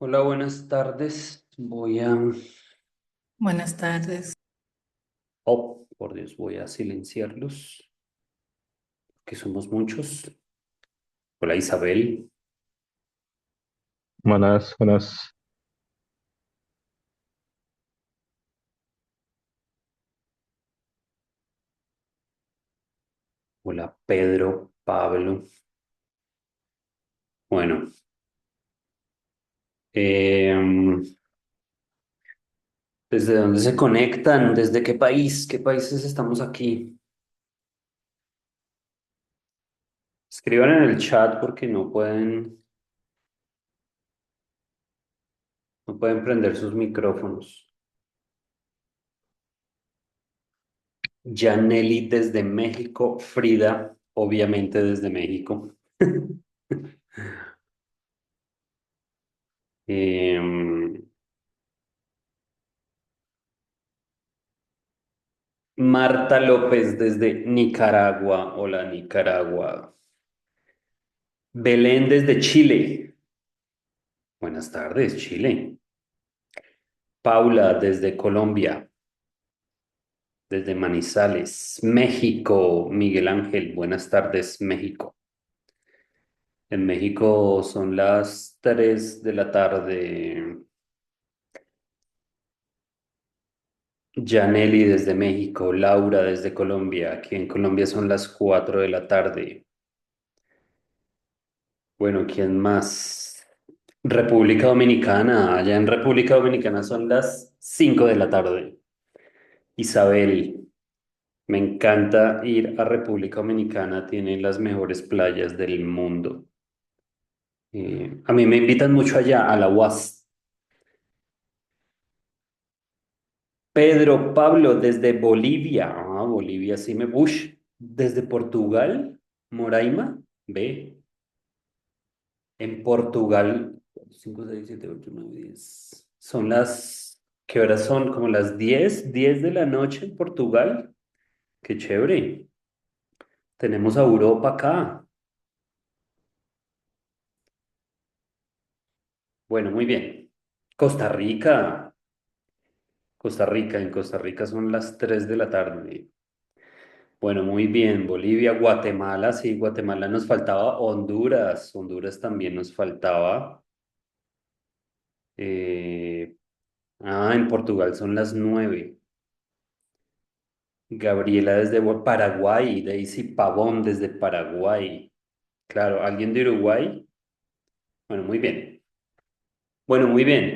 Hola, buenas tardes. Buenas tardes. Oh, por Dios, voy a silenciarlos, que somos muchos. Hola, Isabel. Buenas, buenas. Hola, Pedro, Pablo. Bueno, em, ¿desde dónde se conectan? ¿Desde qué país? ¿Qué países estamos aquí? Escriban en el chat porque no pueden prender sus micrófonos. Janely desde México, Frida, obviamente desde México. Em, Marta López desde Nicaragua. Hola, Nicaragua. Belén desde Chile. Buenas tardes, Chile. Paula desde Colombia, desde Manizales, México. Miguel Ángel, buenas tardes, México. En México son las 3 de la tarde. Janely desde México, Laura desde Colombia. Aquí en Colombia son las 4 de la tarde. Bueno, ¿quién más? República Dominicana. Allá en República Dominicana son las 5 de la tarde. Isabel, me encanta ir a República Dominicana. Tiene las mejores playas del mundo. A mí me invitan mucho allá, a la UAS. Pedro Pablo, desde Bolivia. Ah, Bolivia, sí me... Ush, desde Portugal, Moraima. Ve, en Portugal, 5, 6, 7, 8, 9, 10. Son las... ¿Qué horas son? Como las 10 de la noche en Portugal. Qué chévere. Tenemos a Europa acá. Bueno, muy bien. Costa Rica. Costa Rica, en Costa Rica son las 3 de la tarde. Bueno, muy bien. Bolivia, Guatemala, sí, Guatemala nos faltaba. Honduras, Honduras también nos faltaba. Eh, en Portugal son las 9. Gabriela desde Paraguay, Daisy Pavón desde Paraguay. Claro, ¿alguien de Uruguay? Bueno, muy bien. Bueno, muy bien.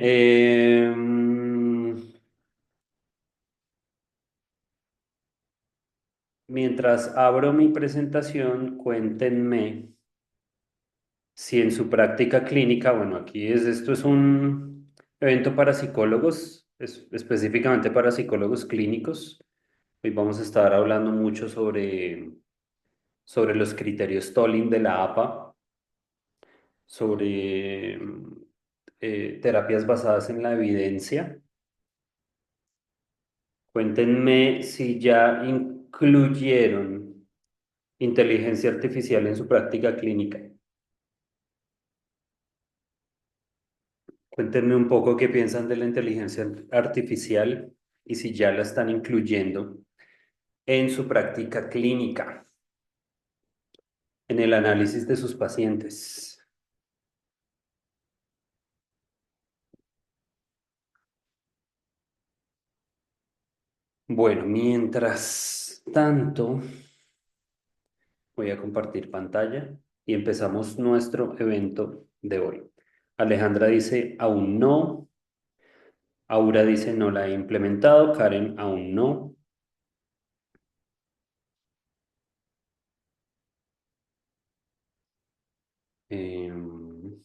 Mientras abro mi presentación, cuéntenme si en su práctica clínica, bueno, esto es un evento para psicólogos, específicamente para psicólogos clínicos. Hoy vamos a estar hablando mucho sobre los criterios Tolling de la APA, sobre terapias basadas en la evidencia. Cuéntenme si ya incluyeron inteligencia artificial en su práctica clínica. Cuéntenme un poco qué piensan de la inteligencia artificial y si ya la están incluyendo en su práctica clínica, en el análisis de sus pacientes. Bueno, mientras tanto, voy a compartir pantalla y empezamos nuestro evento de hoy. Alejandra dice, aún no. Aura dice, no la he implementado. Karen, aún no. Em,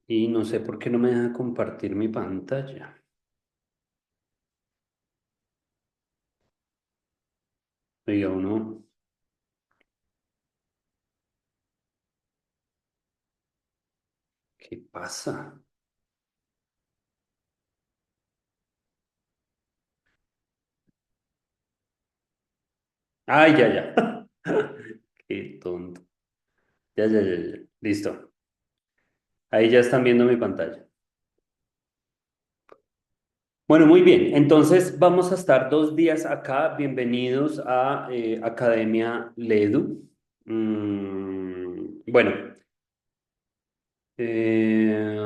y no sé por qué no me deja compartir mi pantalla. Oiga, uno, ¿qué pasa? Ay, ya, ya. Qué tonto. Ya, ya, ya, ya. Listo. Ahí ya están viendo mi pantalla. Bueno, muy bien. Entonces vamos a estar 2 días acá. Bienvenidos a Academia Ledu. Bueno, eh,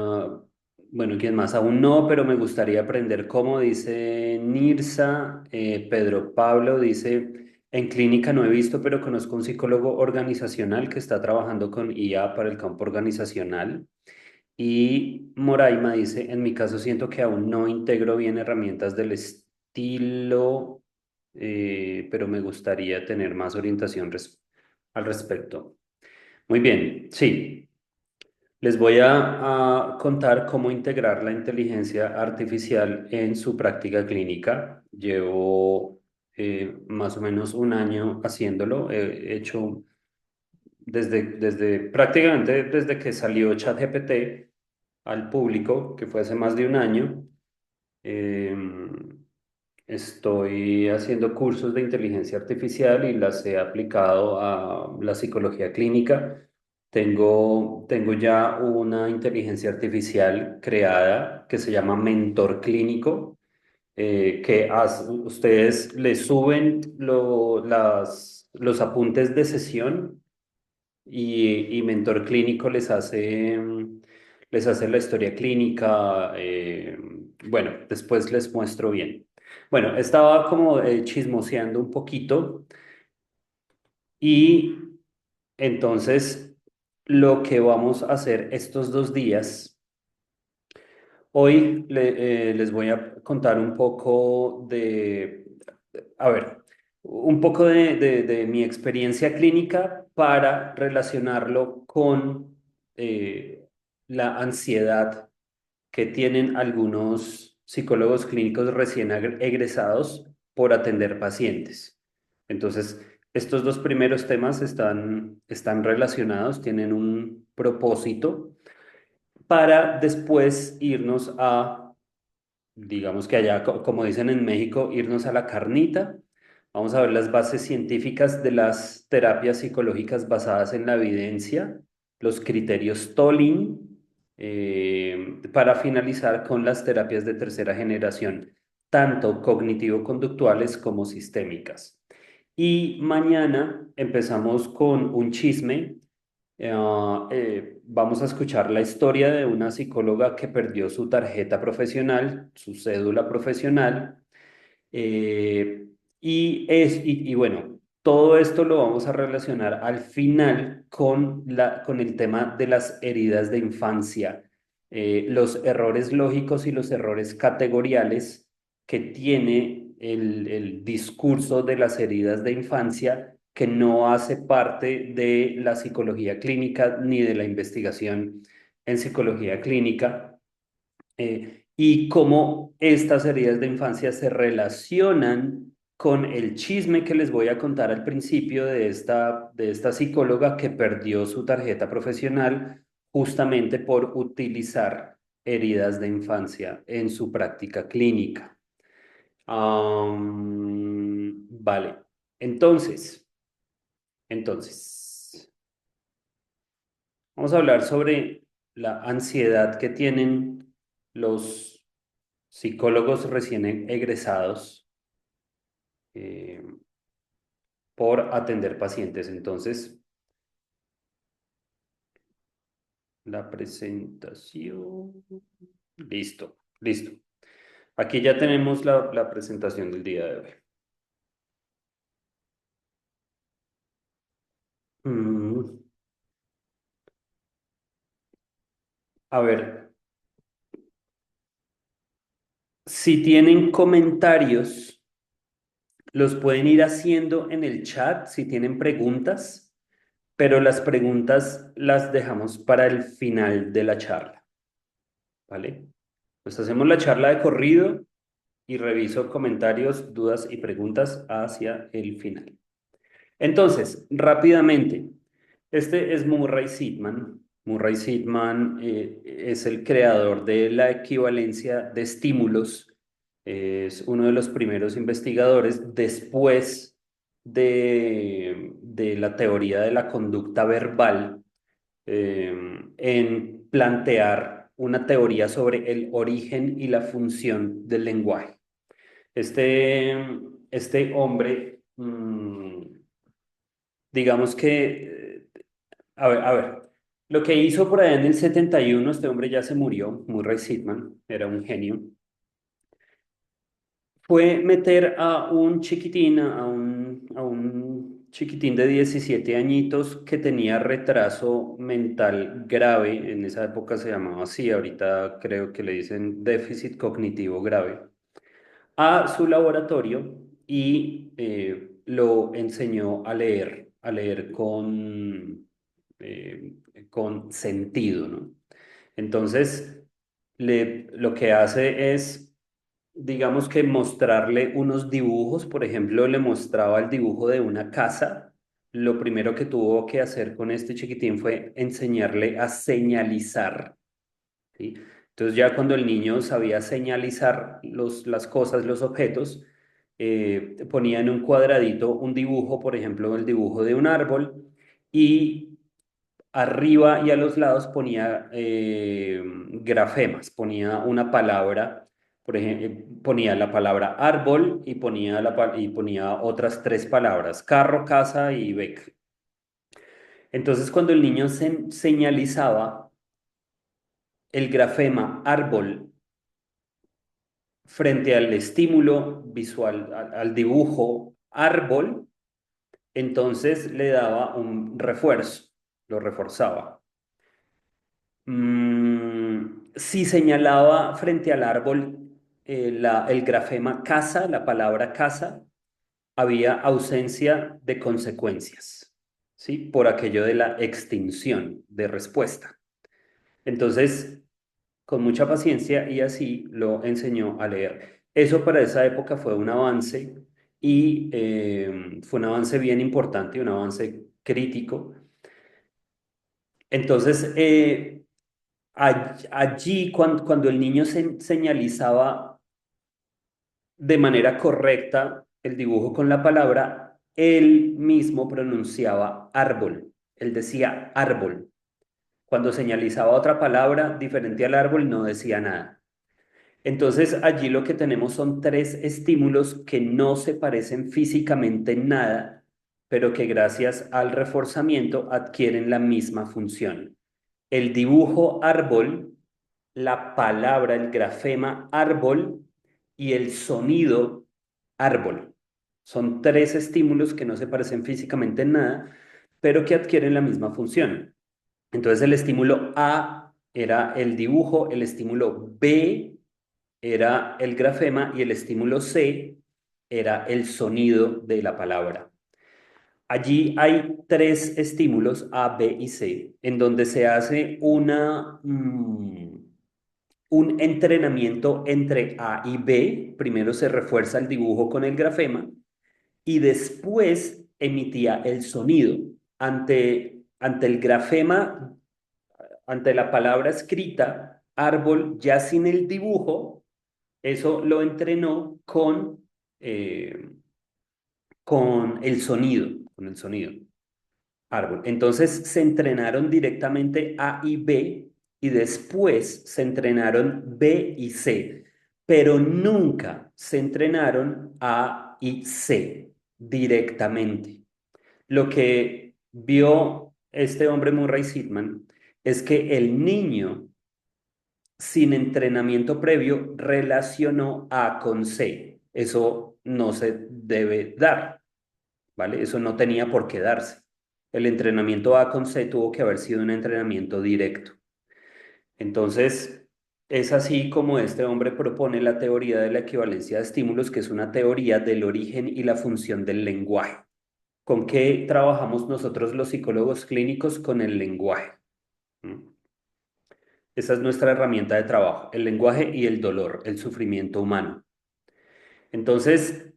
bueno, ¿quién más? Aún no, pero me gustaría aprender cómo dice Nirsa. Pedro Pablo dice, en clínica no he visto, pero conozco un psicólogo organizacional que está trabajando con IA para el campo organizacional. Y Moraima dice, en mi caso siento que aún no integro bien herramientas del estilo, pero me gustaría tener más orientación al respecto. Muy bien, sí. Les voy a contar cómo integrar la inteligencia artificial en su práctica clínica. Llevo más o menos un año haciéndolo. He hecho prácticamente desde que salió ChatGPT al público, que fue hace más de un año. eh, Estoy haciendo cursos de inteligencia artificial y las he aplicado a la psicología clínica. Tengo ya una inteligencia artificial creada que se llama Mentor Clínico, ustedes le suben los apuntes de sesión y Mentor Clínico les hace la historia clínica. Bueno, después les muestro bien. Bueno, estaba como chismoseando un poquito y entonces lo que vamos a hacer estos 2 días, hoy les voy a contar un poco a ver, un poco de mi experiencia clínica para relacionarlo con la ansiedad que tienen algunos psicólogos clínicos recién egresados por atender pacientes. Entonces, estos dos primeros temas están relacionados, tienen un propósito para después irnos a, digamos que allá, como dicen en México, irnos a la carnita. Vamos a ver las bases científicas de las terapias psicológicas basadas en la evidencia, los criterios Tolling, para finalizar con las terapias de tercera generación, tanto cognitivo-conductuales como sistémicas. Y mañana empezamos con un chisme. Vamos a escuchar la historia de una psicóloga que perdió su tarjeta profesional, su cédula profesional, y bueno, todo esto lo vamos a relacionar al final con el tema de las heridas de infancia, los errores lógicos y los errores categoriales que tiene el discurso de las heridas de infancia, que no hace parte de la psicología clínica ni de la investigación en psicología clínica, y cómo estas heridas de infancia se relacionan con el chisme que les voy a contar al principio de esta psicóloga que perdió su tarjeta profesional justamente por utilizar heridas de infancia en su práctica clínica. Vale, entonces, entonces, vamos a hablar sobre la ansiedad que tienen los psicólogos recién egresados, eh, por atender pacientes. Entonces, la presentación. Listo, listo. Aquí ya tenemos la presentación del día de hoy. Mm, a ver, si tienen comentarios, los pueden ir haciendo en el chat si tienen preguntas, pero las preguntas las dejamos para el final de la charla, ¿vale? Pues hacemos la charla de corrido y reviso comentarios, dudas y preguntas hacia el final. Entonces, rápidamente, este es Murray Sidman. Murray Sidman es el creador de la equivalencia de estímulos. Es uno de los primeros investigadores después de la teoría de la conducta verbal, en plantear una teoría sobre el origen y la función del lenguaje. Este, este hombre, digamos que, a ver, lo que hizo por allá en el 71, este hombre ya se murió, Murray Sidman, era un genio, fue meter a un chiquitín, a un chiquitín de 17 añitos que tenía retraso mental grave, en esa época se llamaba así, ahorita creo que le dicen déficit cognitivo grave, a su laboratorio y lo enseñó a leer con sentido, ¿no? Entonces, lo que hace es, digamos que mostrarle unos dibujos, por ejemplo, le mostraba el dibujo de una casa. Lo primero que tuvo que hacer con este chiquitín fue enseñarle a señalizar, ¿sí? Entonces ya cuando el niño sabía señalizar las cosas, los objetos, ponía en un cuadradito un dibujo, por ejemplo, el dibujo de un árbol, y arriba y a los lados ponía grafemas, ponía una palabra, por ejemplo, ponía la palabra árbol y y ponía otras tres palabras, carro, casa y beca. Entonces cuando el niño señalizaba el grafema árbol frente al estímulo visual, al dibujo árbol, entonces le daba un refuerzo, lo reforzaba. Si señalaba frente al árbol el grafema casa, la palabra casa, había ausencia de consecuencias, ¿sí? Por aquello de la extinción de respuesta. Entonces, con mucha paciencia y así lo enseñó a leer. Eso para esa época fue un avance y fue un avance bien importante, un avance crítico. Entonces, allí cuando el niño señalizaba de manera correcta el dibujo con la palabra, él mismo pronunciaba árbol. Él decía árbol. Cuando señalizaba otra palabra diferente al árbol, no decía nada. Entonces, allí lo que tenemos son tres estímulos que no se parecen físicamente en nada, pero que gracias al reforzamiento adquieren la misma función. El dibujo árbol, la palabra, el grafema árbol y el sonido árbol. Son tres estímulos que no se parecen físicamente en nada, pero que adquieren la misma función. Entonces el estímulo A era el dibujo, el estímulo B era el grafema y el estímulo C era el sonido de la palabra. Allí hay tres estímulos A, B y C, en donde se hace un entrenamiento entre A y B. Primero se refuerza el dibujo con el grafema y después emitía el sonido. Ante el grafema, ante la palabra escrita, árbol, ya sin el dibujo, eso lo entrenó eh, con el sonido, árbol. Entonces se entrenaron directamente A y B y después se entrenaron B y C, pero nunca se entrenaron A y C directamente. Lo que vio este hombre Murray Sidman es que el niño sin entrenamiento previo relacionó A con C. Eso no se debe dar, ¿vale? Eso no tenía por qué darse. El entrenamiento A con C tuvo que haber sido un entrenamiento directo. Entonces, es así como este hombre propone la teoría de la equivalencia de estímulos, que es una teoría del origen y la función del lenguaje. ¿Con qué trabajamos nosotros los psicólogos clínicos? Con el lenguaje. ¿Mm? Esa es nuestra herramienta de trabajo, el lenguaje y el dolor, el sufrimiento humano. Entonces,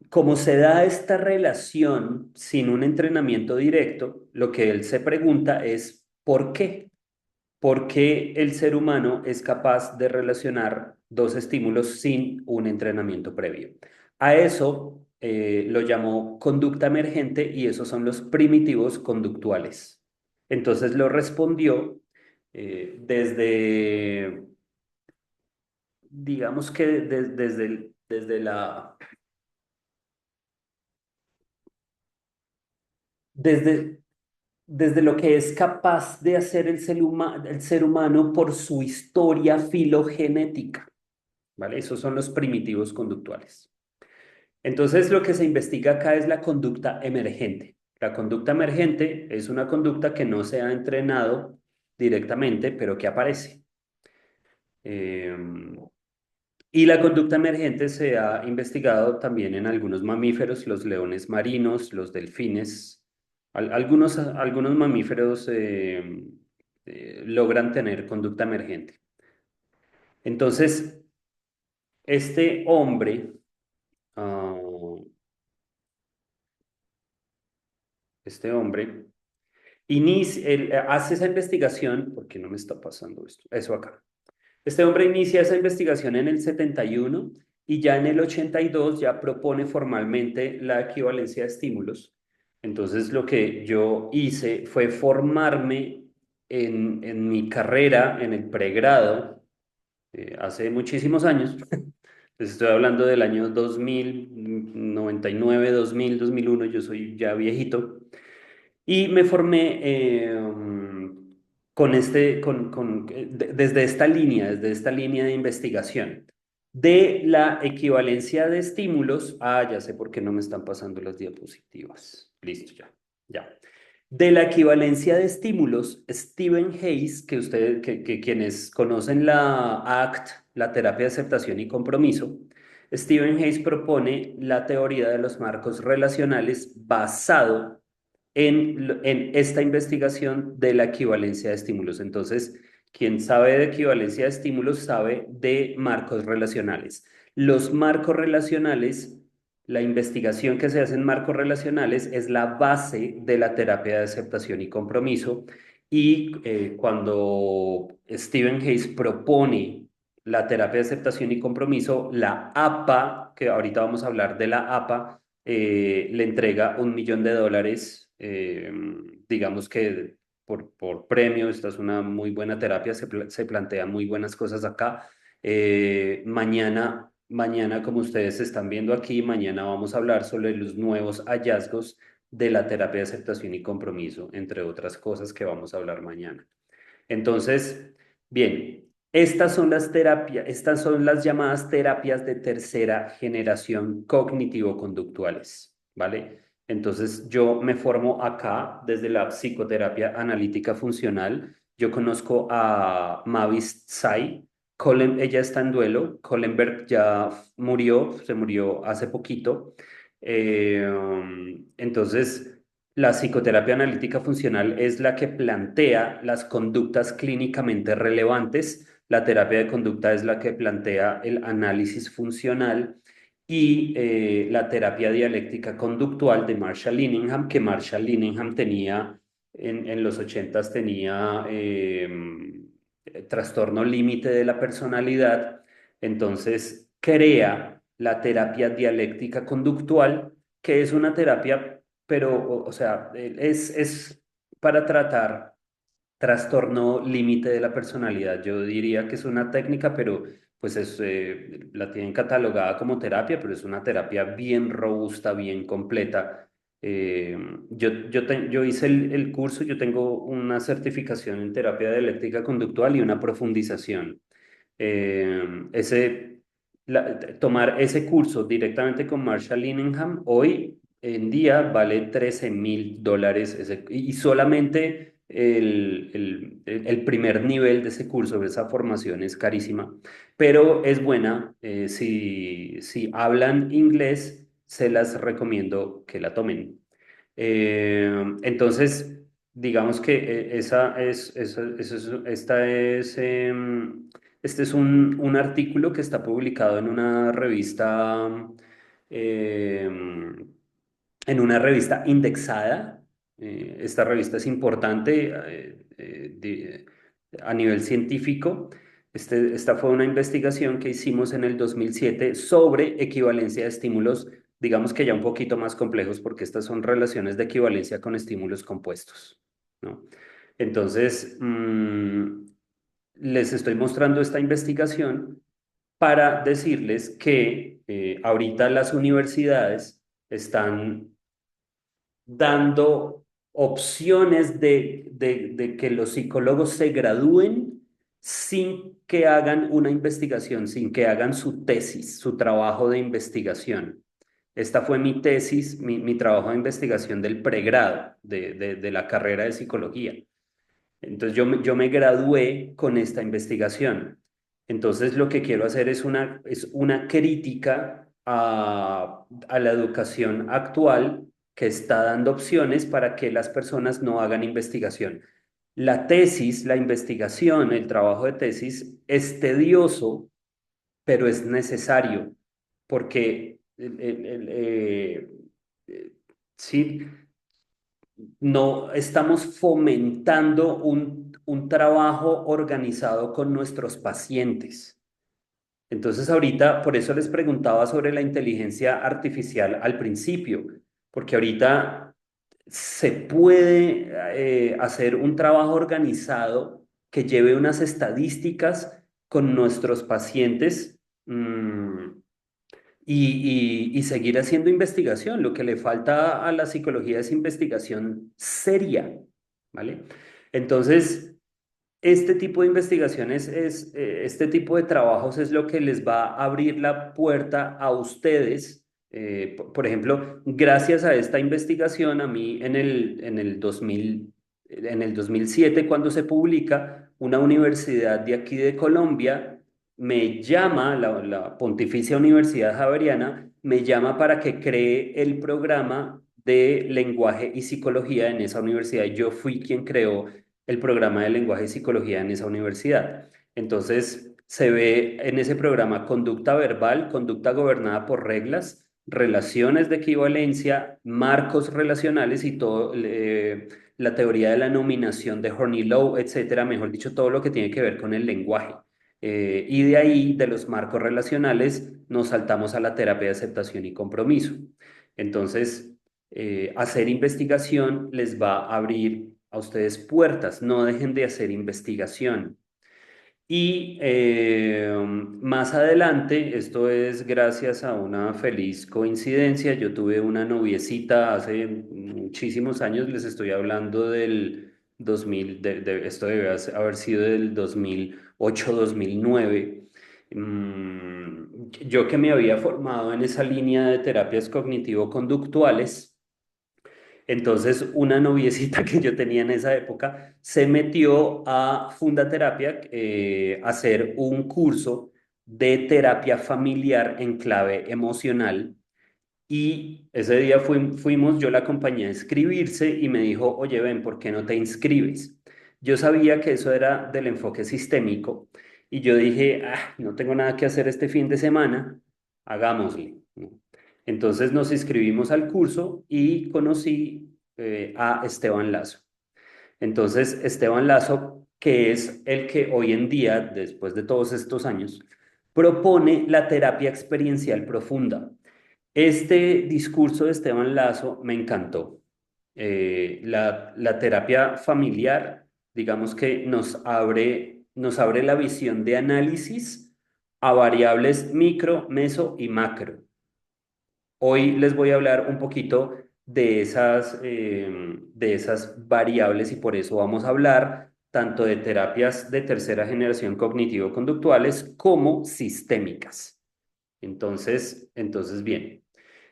como se da esta relación sin un entrenamiento directo, lo que él se pregunta es ¿por qué? ¿Por qué el ser humano es capaz de relacionar dos estímulos sin un entrenamiento previo? A eso lo llamó conducta emergente y esos son los primitivos conductuales. Entonces lo respondió desde, digamos que desde, desde lo que es capaz de hacer el ser humano por su historia filogenética, ¿vale? Esos son los primitivos conductuales. Entonces, lo que se investiga acá es la conducta emergente. La conducta emergente es una conducta que no se ha entrenado directamente, pero que aparece. Eh, y la conducta emergente se ha investigado también en algunos mamíferos, los leones marinos, los delfines. Algunos mamíferos logran tener conducta emergente. Entonces, este hombre, ah, este hombre él hace esa investigación, ¿por qué no me está pasando esto? Eso acá. Este hombre inicia esa investigación en el 71 y ya en el 82 ya propone formalmente la equivalencia de estímulos. Entonces lo que yo hice fue formarme en mi carrera, en el pregrado, hace muchísimos años. Les estoy hablando del año 2000, 99, 2000, 2001, yo soy ya viejito. Y me formé desde esta línea de investigación, de la equivalencia de estímulos. Ah, ya sé por qué no me están pasando las diapositivas. Listo, ya, ya. De la equivalencia de estímulos, Stephen Hayes, que quienes conocen la ACT, la terapia de aceptación y compromiso, Stephen Hayes propone la teoría de los marcos relacionales basado en esta investigación de la equivalencia de estímulos. Entonces, quien sabe de equivalencia de estímulos sabe de marcos relacionales. Los marcos relacionales, la investigación que se hace en marcos relacionales es la base de la terapia de aceptación y compromiso. Y cuando Stephen Hayes propone la terapia de aceptación y compromiso, la APA, que ahorita vamos a hablar de la APA, le entrega $1 millón, digamos que por premio. Esta es una muy buena terapia, se plantean muy buenas cosas acá. Mañana, como ustedes están viendo aquí, mañana vamos a hablar sobre los nuevos hallazgos de la terapia de aceptación y compromiso, entre otras cosas que vamos a hablar mañana. Entonces, bien, estas son las llamadas terapias de tercera generación cognitivo-conductuales, ¿vale? Entonces, yo me formo acá desde la psicoterapia analítica funcional. Yo conozco a Mavis Tsai. Ella está en duelo. Kohlenberg ya murió, se murió hace poquito. Entonces, la psicoterapia analítica funcional es la que plantea las conductas clínicamente relevantes. La terapia de conducta es la que plantea el análisis funcional y la terapia dialéctica conductual de Marshall Linehan, que Marshall Linehan tenía en los 80s, tenía trastorno límite de la personalidad. Entonces crea la terapia dialéctica conductual, que es una terapia, pero, o sea, es para tratar trastorno límite de la personalidad. Yo diría que es una técnica, pero pues la tienen catalogada como terapia, pero es una terapia bien robusta, bien completa. Eh, yo hice el curso, yo tengo una certificación en terapia dialéctica conductual y una profundización. Tomar ese curso directamente con Marshall Linehan hoy en día vale $13,000, y solamente el primer nivel de ese curso, de esa formación, es carísima, pero es buena. Si hablan inglés, se las recomiendo que la tomen. Entonces, digamos que este es un artículo que está publicado em, en una revista indexada. Esta revista es importante a nivel científico. Esta fue una investigación que hicimos en el 2007 sobre equivalencia de estímulos, digamos que ya un poquito más complejos, porque estas son relaciones de equivalencia con estímulos compuestos, ¿no? Entonces, les estoy mostrando esta investigación para decirles que ahorita las universidades están dando opciones de que los psicólogos se gradúen sin que hagan una investigación, sin que hagan su tesis, su trabajo de investigación. Esta fue mi tesis, mi trabajo de investigación del pregrado de la carrera de psicología. Entonces yo me gradué con esta investigación. Entonces lo que quiero hacer es una crítica a la educación actual que está dando opciones para que las personas no hagan investigación. La tesis, la investigación, el trabajo de tesis es tedioso, pero es necesario porque eh, sí, no estamos fomentando un trabajo organizado con nuestros pacientes. Entonces, ahorita, por eso les preguntaba sobre la inteligencia artificial al principio, porque ahorita se puede hacer un trabajo organizado que lleve unas estadísticas con nuestros pacientes. Y seguir haciendo investigación. Lo que le falta a la psicología es investigación seria, ¿vale? Entonces, este tipo de investigaciones este tipo de trabajos es lo que les va a abrir la puerta a ustedes. Por ejemplo, gracias a esta investigación, a mí en el 2007 cuando se publica, una universidad de aquí de Colombia me llama, la Pontificia Universidad Javeriana, me llama para que cree el programa de lenguaje y psicología en esa universidad. Yo fui quien creó el programa de lenguaje y psicología en esa universidad. Entonces, se ve en ese programa conducta verbal, conducta gobernada por reglas, relaciones de equivalencia, marcos relacionales y todo, la teoría de la nominación de Horney-Lowes, etcétera, mejor dicho, todo lo que tiene que ver con el lenguaje. Y de ahí, de los marcos relacionales, nos saltamos a la terapia de aceptación y compromiso. Entonces, hacer investigación les va a abrir a ustedes puertas, no dejen de hacer investigación. Y más adelante, esto es gracias a una feliz coincidencia, yo tuve una noviecita hace muchísimos años, les estoy hablando del 2000, esto debe haber sido del 2008, 2009. Yo que me había formado en esa línea de terapias cognitivo-conductuales, entonces, una noviecita que yo tenía en esa época se metió a Fundaterapia a hacer un curso de terapia familiar en clave emocional. Y ese día fuimos, yo la acompañé a inscribirse y me dijo, oye, ven, ¿por qué no te inscribes? Yo sabía que eso era del enfoque sistémico y yo dije, no tengo nada que hacer este fin de semana, hagámosle, ¿no? Entonces nos inscribimos al curso y conocí a Esteban Lazo. Entonces, Esteban Lazo, que es el que hoy en día, después de todos estos años, propone la terapia experiencial profunda. Este discurso de Esteban Lazo me encantó. La terapia familiar, digamos que nos abre la visión de análisis a variables micro, meso y macro. Hoy les voy a hablar un poquito de esas variables y por eso vamos a hablar tanto de terapias de tercera generación cognitivo-conductuales como sistémicas. Entonces, bien.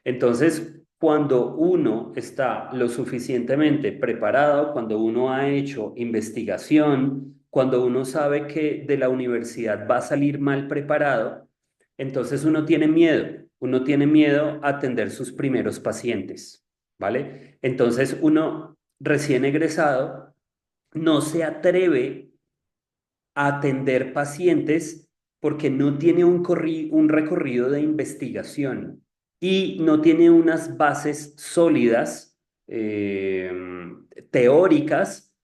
Entonces, cuando uno está lo suficientemente preparado, cuando uno ha hecho investigación, cuando uno sabe que de la universidad va a salir mal preparado, entonces uno tiene miedo a atender sus primeros pacientes, ¿vale? Entonces, uno recién egresado no se atreve a atender pacientes porque no tiene un recorrido de investigación y no tiene unas bases sólidas eh, teóricas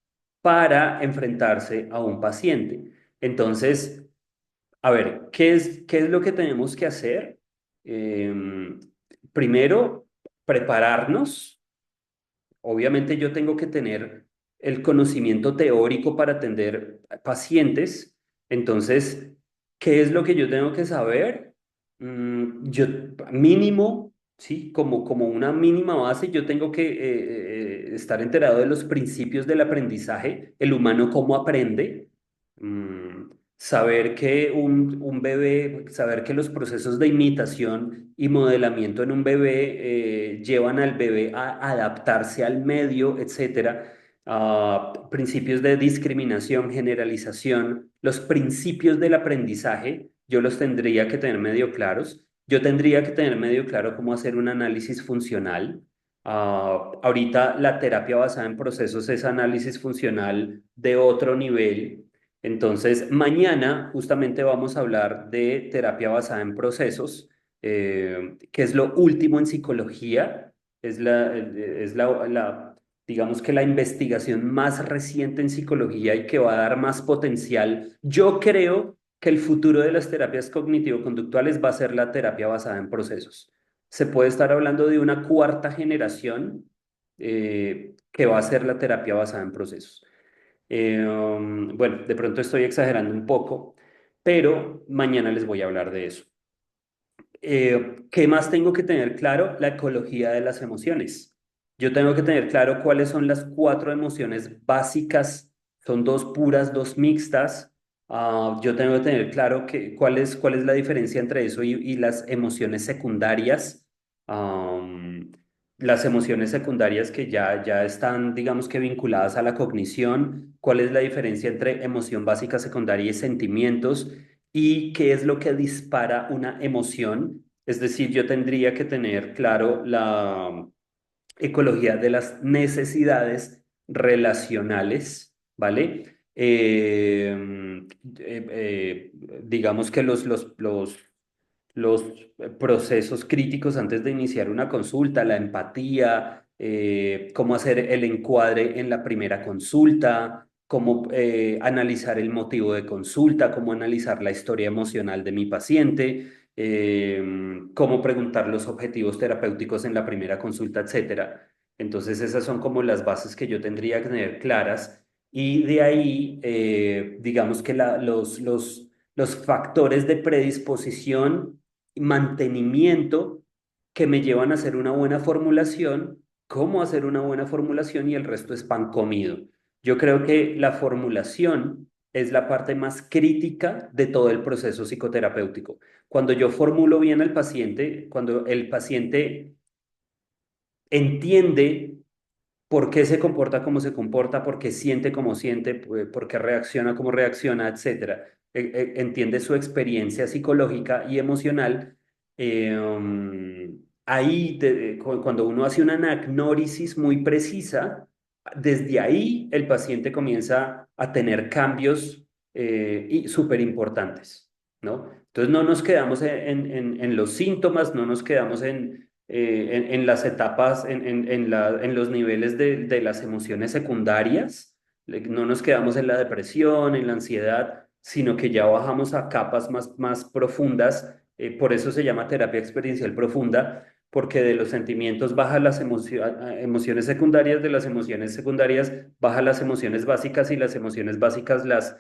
para enfrentarse a un paciente. Entonces, a ver, qué es lo que tenemos que hacer? Primero, prepararnos. Obviamente yo tengo que tener el conocimiento teórico para atender pacientes. Entonces, ¿qué es lo que yo tengo que saber? Yo mínimo, sí, como una mínima base, yo tengo que estar enterado de los principios del aprendizaje, el humano cómo aprende. Saber que un bebé, saber que los procesos de imitación y modelamiento en un bebé llevan al bebé a adaptarse al medio, etcétera. Principios de discriminación, generalización, los principios del aprendizaje, yo los tendría que tener medio claros. Yo tendría que tener medio claro cómo hacer un análisis funcional. Ahorita la terapia basada en procesos es análisis funcional de otro nivel. Entonces, mañana justamente vamos a hablar de terapia basada en procesos, que es lo último en psicología, es digamos que la investigación más reciente en psicología y que va a dar más potencial. Yo creo que el futuro de las terapias cognitivo-conductuales va a ser la terapia basada en procesos. Se puede estar hablando de una cuarta generación que va a ser la terapia basada en procesos. Bueno, de pronto estoy exagerando un poco, pero mañana les voy a hablar de eso. ¿Qué más tengo que tener claro? La ecología de las emociones. Yo tengo que tener claro cuáles son las cuatro emociones básicas. Son dos puras, dos mixtas. Yo tengo que tener claro cuál es la diferencia entre eso y las emociones secundarias. Am, las emociones secundarias que ya están, digamos que vinculadas a la cognición. ¿Cuál es la diferencia entre emoción básica, secundaria y sentimientos? ¿Y qué es lo que dispara una emoción? Es decir, yo tendría que tener claro la ecología de las necesidades relacionales, ¿vale? Digamos que los procesos críticos antes de iniciar una consulta, la empatía, cómo hacer el encuadre en la primera consulta, cómo analizar el motivo de consulta, cómo analizar la historia emocional de mi paciente, cómo preguntar los objetivos terapéuticos en la primera consulta, etcétera. Entonces esas son como las bases que yo tendría que tener claras y de ahí, digamos que los factores de predisposición mantenimiento que me llevan a hacer una buena formulación, cómo hacer una buena formulación y el resto es pan comido. Yo creo que la formulación es la parte más crítica de todo el proceso psicoterapéutico. Cuando yo formulo bien al paciente, cuando el paciente entiende por qué se comporta como se comporta, por qué siente como siente, por qué reacciona como reacciona, etcétera. Entiende su experiencia psicológica y emocional. Ahí, cuando uno hace una anagnórisis muy precisa, desde ahí el paciente comienza a tener cambios y súper importantes, ¿no? Entonces no nos quedamos en los síntomas, no nos quedamos en las etapas, en los niveles de las emociones secundarias. No nos quedamos en la depresión, en la ansiedad, sino que ya bajamos a capas más profundas. Por eso se llama terapia experiencial profunda, porque de los sentimientos baja las emociones secundarias, de las emociones secundarias baja las emociones básicas y las emociones básicas las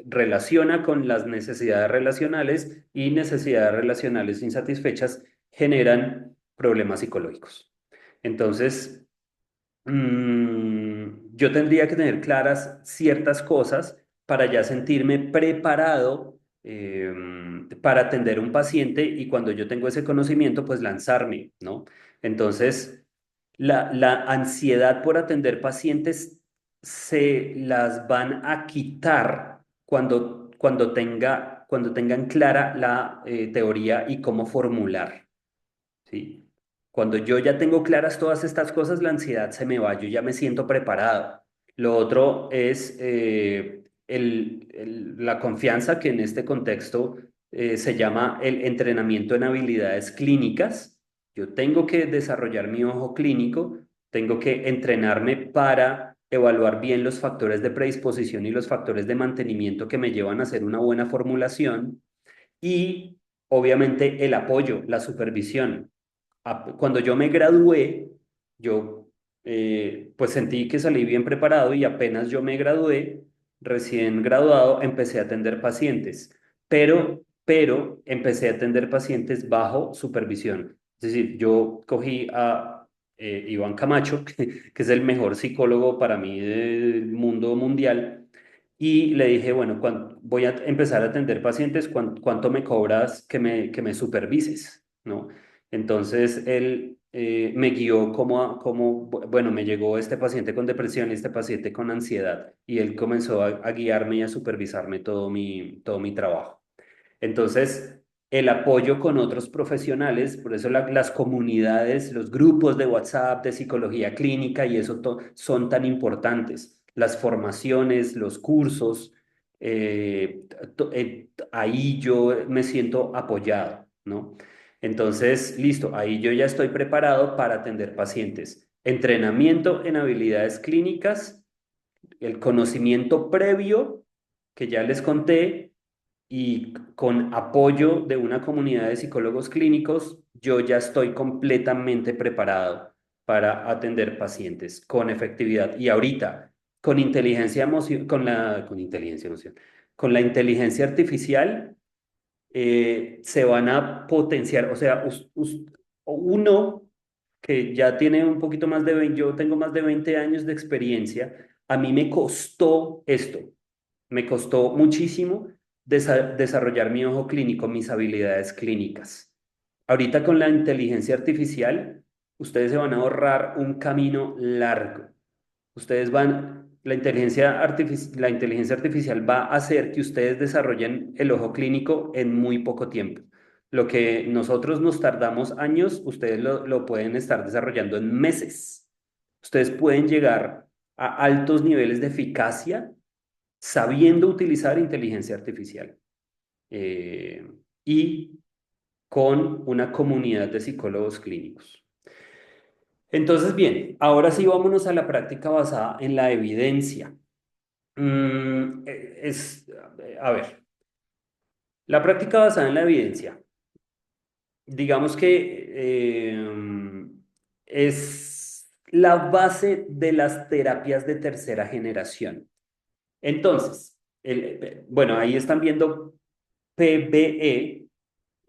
relaciona con las necesidades relacionales y necesidades relacionales insatisfechas generan problemas psicológicos. Entonces, yo tendría que tener claras ciertas cosas para ya sentirme preparado para atender un paciente y cuando yo tengo ese conocimiento, pues lanzarme, ¿no? Entonces, la ansiedad por atender pacientes se las van a quitar cuando tengan clara la teoría y cómo formular. ¿Sí? Cuando yo ya tengo claras todas estas cosas, la ansiedad se me va, yo ya me siento preparado. Lo otro es la confianza, que en este contexto se llama el entrenamiento en habilidades clínicas. Yo tengo que desarrollar mi ojo clínico, tengo que entrenarme para evaluar bien los factores de predisposición y los factores de mantenimiento que me llevan a hacer una buena formulación y obviamente el apoyo, la supervisión. Cuando yo me gradué, yo pues sentí que salí bien preparado y apenas yo me gradué, recién graduado, empecé a atender pacientes, pero empecé a atender pacientes bajo supervisión. Es decir, yo cogí a Iván Camacho, que es el mejor psicólogo para mí del mundo mundial, y le dije, bueno, voy a empezar a atender pacientes, ¿cuánto me cobras que me supervises? ¿No? Entonces él me guió bueno, me llegó este paciente con depresión y este paciente con ansiedad, y él comenzó a guiarme y a supervisarme todo mi trabajo. Entonces, el apoyo con otros profesionales, por eso las comunidades, los grupos de WhatsApp de psicología clínica y eso son tan importantes. Las formaciones, los cursos, ahí yo me siento apoyado, ¿no? Entonces, listo, ahí yo ya estoy preparado para atender pacientes. Entrenamiento en habilidades clínicas, el conocimiento previo que ya les conté y con apoyo de una comunidad de psicólogos clínicos, yo ya estoy completamente preparado para atender pacientes con efectividad. Y ahorita, con la inteligencia artificial, se van a potenciar, o sea, uno que ya tiene un poquito más de 20, yo tengo más de 20 años de experiencia, a mí me costó esto, me costó muchísimo desarrollar mi ojo clínico, mis habilidades clínicas. Ahorita con la inteligencia artificial, ustedes se van a ahorrar un camino largo. La inteligencia artificial va a hacer que ustedes desarrollen el ojo clínico en muy poco tiempo. Lo que nosotros nos tardamos años, ustedes lo pueden estar desarrollando en meses. Ustedes pueden llegar a altos niveles de eficacia sabiendo utilizar inteligencia artificial eh, y con una comunidad de psicólogos clínicos. Entonces, bien, ahora sí vámonos a la práctica basada en la evidencia. A ver, la práctica basada en la evidencia, digamos que es la base de las terapias de tercera generación. Entonces, bueno, ahí están viendo PBE,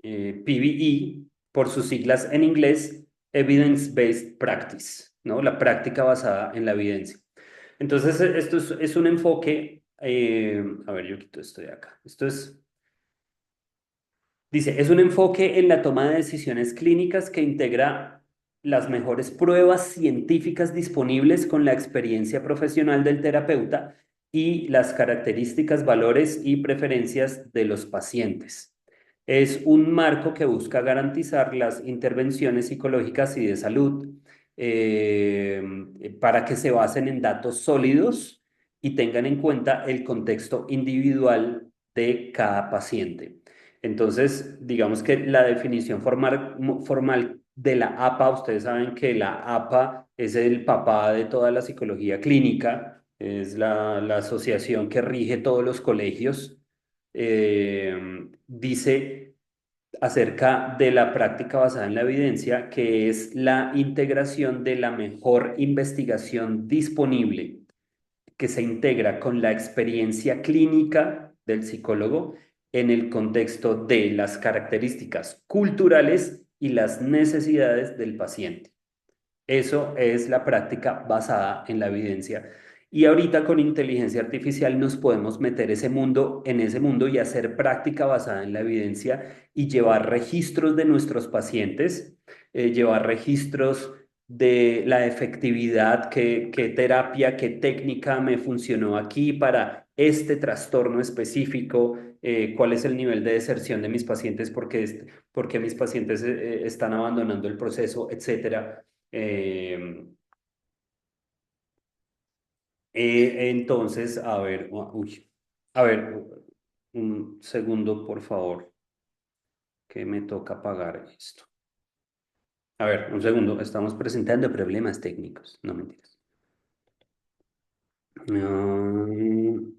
PBE, por sus siglas en inglés, Evidence-Based Practice, ¿no? La práctica basada en la evidencia. Entonces, esto es un enfoque, a ver, yo quito esto de acá. Dice, es un enfoque en la toma de decisiones clínicas que integra las mejores pruebas científicas disponibles con la experiencia profesional del terapeuta y las características, valores y preferencias de los pacientes. Es un marco que busca garantizar las intervenciones psicológicas y de salud eh, para que se basen en datos sólidos y tengan en cuenta el contexto individual de cada paciente. Entonces, digamos que la definición formal de la APA, ustedes saben que la APA es el papá de toda la psicología clínica, es la asociación que rige todos los colegios, dice acerca de la práctica basada en la evidencia, que es la integración de la mejor investigación disponible que se integra con la experiencia clínica del psicólogo en el contexto de las características culturales y las necesidades del paciente. Eso es la práctica basada en la evidencia. Y ahorita con inteligencia artificial nos podemos meter en ese mundo y hacer práctica basada en la evidencia y llevar registros de nuestros pacientes, llevar registros de la efectividad, qué terapia, qué técnica me funcionó aquí para este trastorno específico, cuál es el nivel de deserción de mis pacientes, porque mis pacientes están abandonando el proceso, etcétera. Eh, entonces, a ver, a ver, un segundo, por favor, que me toca pagar esto. A ver, un segundo, estamos presentando problemas técnicos, no mentiras. Mm,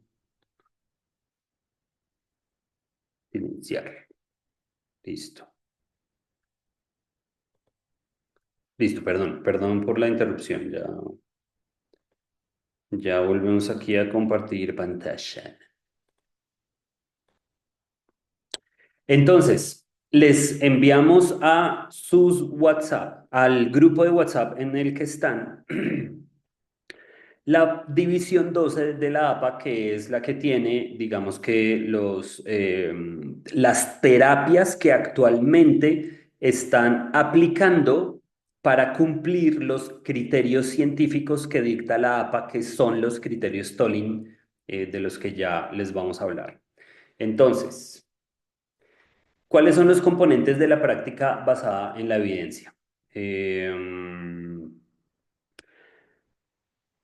Iniciar, listo. Listo, perdón por la interrupción. Ya volvemos aquí a compartir pantalla. Entonces, les enviamos a sus WhatsApp, al grupo de WhatsApp en el que están, la división 12 de la APA, que es la que tiene, digamos que las terapias que actualmente están aplicando para cumplir los criterios científicos que dicta la APA, que son los criterios Tolling, de los que ya les vamos a hablar. Entonces, ¿cuáles son los componentes de la práctica basada en la evidencia?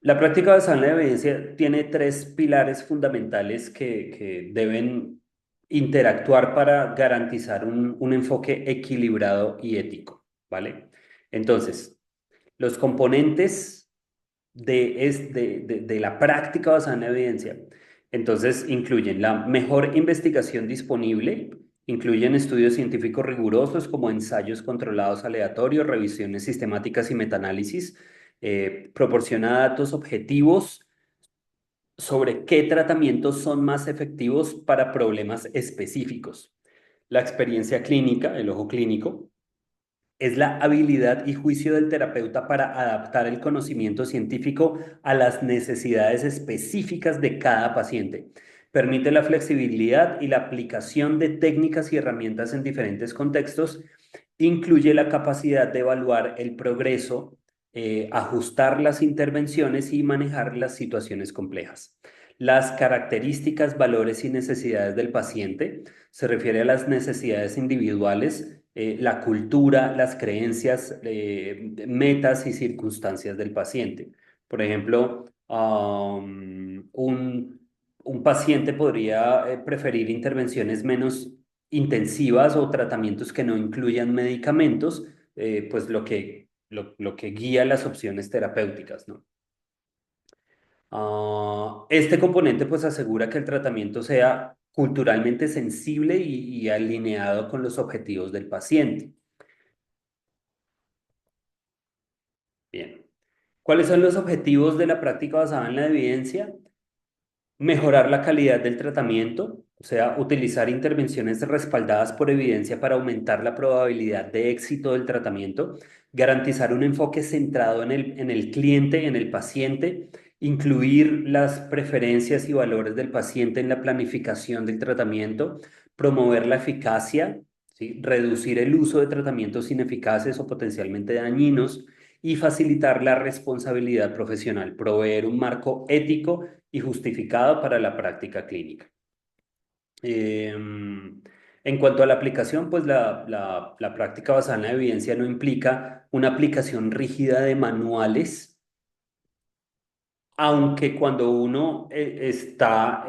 La práctica basada en la evidencia tiene tres pilares fundamentales que deben interactuar para garantizar un enfoque equilibrado y ético, ¿vale? Entonces, los componentes de la práctica basada en la evidencia, entonces incluyen la mejor investigación disponible, incluyen estudios científicos rigurosos como ensayos controlados aleatorios, revisiones sistemáticas y metaanálisis, proporciona datos objetivos sobre qué tratamientos son más efectivos para problemas específicos. La experiencia clínica, el ojo clínico, es la habilidad y juicio del terapeuta para adaptar el conocimiento científico a las necesidades específicas de cada paciente. Permite la flexibilidad y la aplicación de técnicas y herramientas en diferentes contextos. Incluye la capacidad de evaluar el progreso, ajustar las intervenciones y manejar las situaciones complejas. Las características, valores y necesidades del paciente se refiere a las necesidades individuales, la cultura, las creencias, metas y circunstancias del paciente. Por ejemplo, un paciente podría preferir intervenciones menos intensivas o tratamientos que no incluyan medicamentos, pues lo que guía las opciones terapéuticas, ¿no? Este componente pues asegura que el tratamiento sea culturalmente sensible y alineado con los objetivos del paciente. Bien. ¿Cuáles son los objetivos de la práctica basada en la evidencia? Mejorar la calidad del tratamiento, o sea, utilizar intervenciones respaldadas por evidencia para aumentar la probabilidad de éxito del tratamiento, garantizar un enfoque centrado en el cliente, en el paciente, incluir las preferencias y valores del paciente en la planificación del tratamiento, promover la eficacia, ¿sí? Reducir el uso de tratamientos ineficaces o potencialmente dañinos y facilitar la responsabilidad profesional, proveer un marco ético y justificado para la práctica clínica. En cuanto a la aplicación, pues la práctica basada en la evidencia no implica una aplicación rígida de manuales, aunque cuando uno está,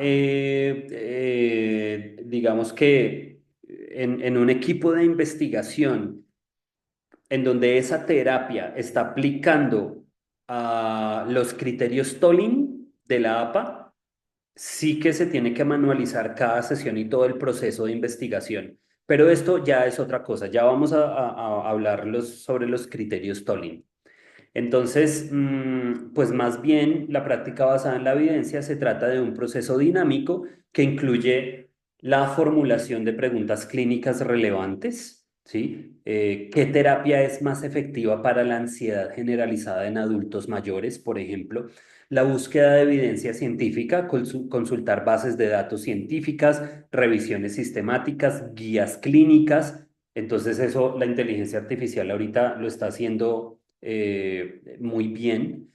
digamos que en un equipo de investigación en donde esa terapia está aplicando los criterios Tolling de la APA, sí que se tiene que manualizar cada sesión y todo el proceso de investigación. Pero esto ya es otra cosa, ya vamos a hablar sobre los criterios Tolling. Entonces, pues más bien la práctica basada en la evidencia se trata de un proceso dinámico que incluye la formulación de preguntas clínicas relevantes, ¿sí? ¿Qué terapia es más efectiva para la ansiedad generalizada en adultos mayores, por ejemplo? La búsqueda de evidencia científica, consultar bases de datos científicas, revisiones sistemáticas, guías clínicas. Entonces eso la inteligencia artificial ahorita lo está haciendo muy bien.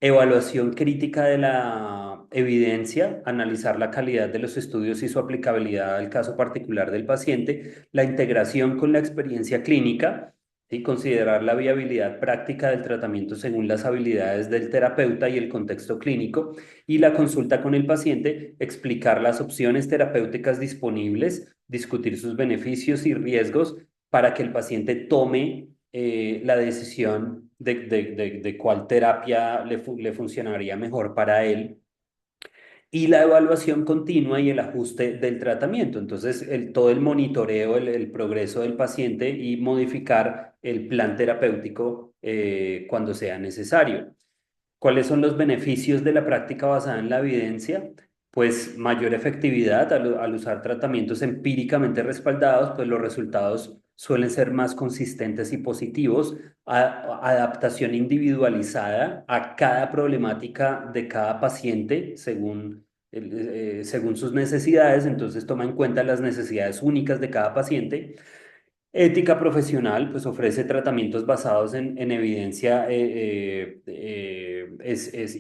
Evaluación crítica de la evidencia, analizar la calidad de los estudios y su aplicabilidad al caso particular del paciente, la integración con la experiencia clínica, y considerar la viabilidad práctica del tratamiento según las habilidades del terapeuta y el contexto clínico, y la consulta con el paciente, explicar las opciones terapéuticas disponibles, discutir sus beneficios y riesgos para que el paciente tome la decisión de cuál terapia le funcionaría mejor para él y la evaluación continua y el ajuste del tratamiento. Entonces, todo el monitoreo, el progreso del paciente y modificar el plan terapéutico cuando sea necesario. ¿Cuáles son los beneficios de la práctica basada en la evidencia? Pues mayor efectividad al usar tratamientos empíricamente respaldados, pues los resultados suelen ser más consistentes y positivos, adaptación individualizada a cada problemática de cada paciente según sus necesidades, entonces toma en cuenta las necesidades únicas de cada paciente. Ética profesional, pues ofrece tratamientos basados en evidencia, es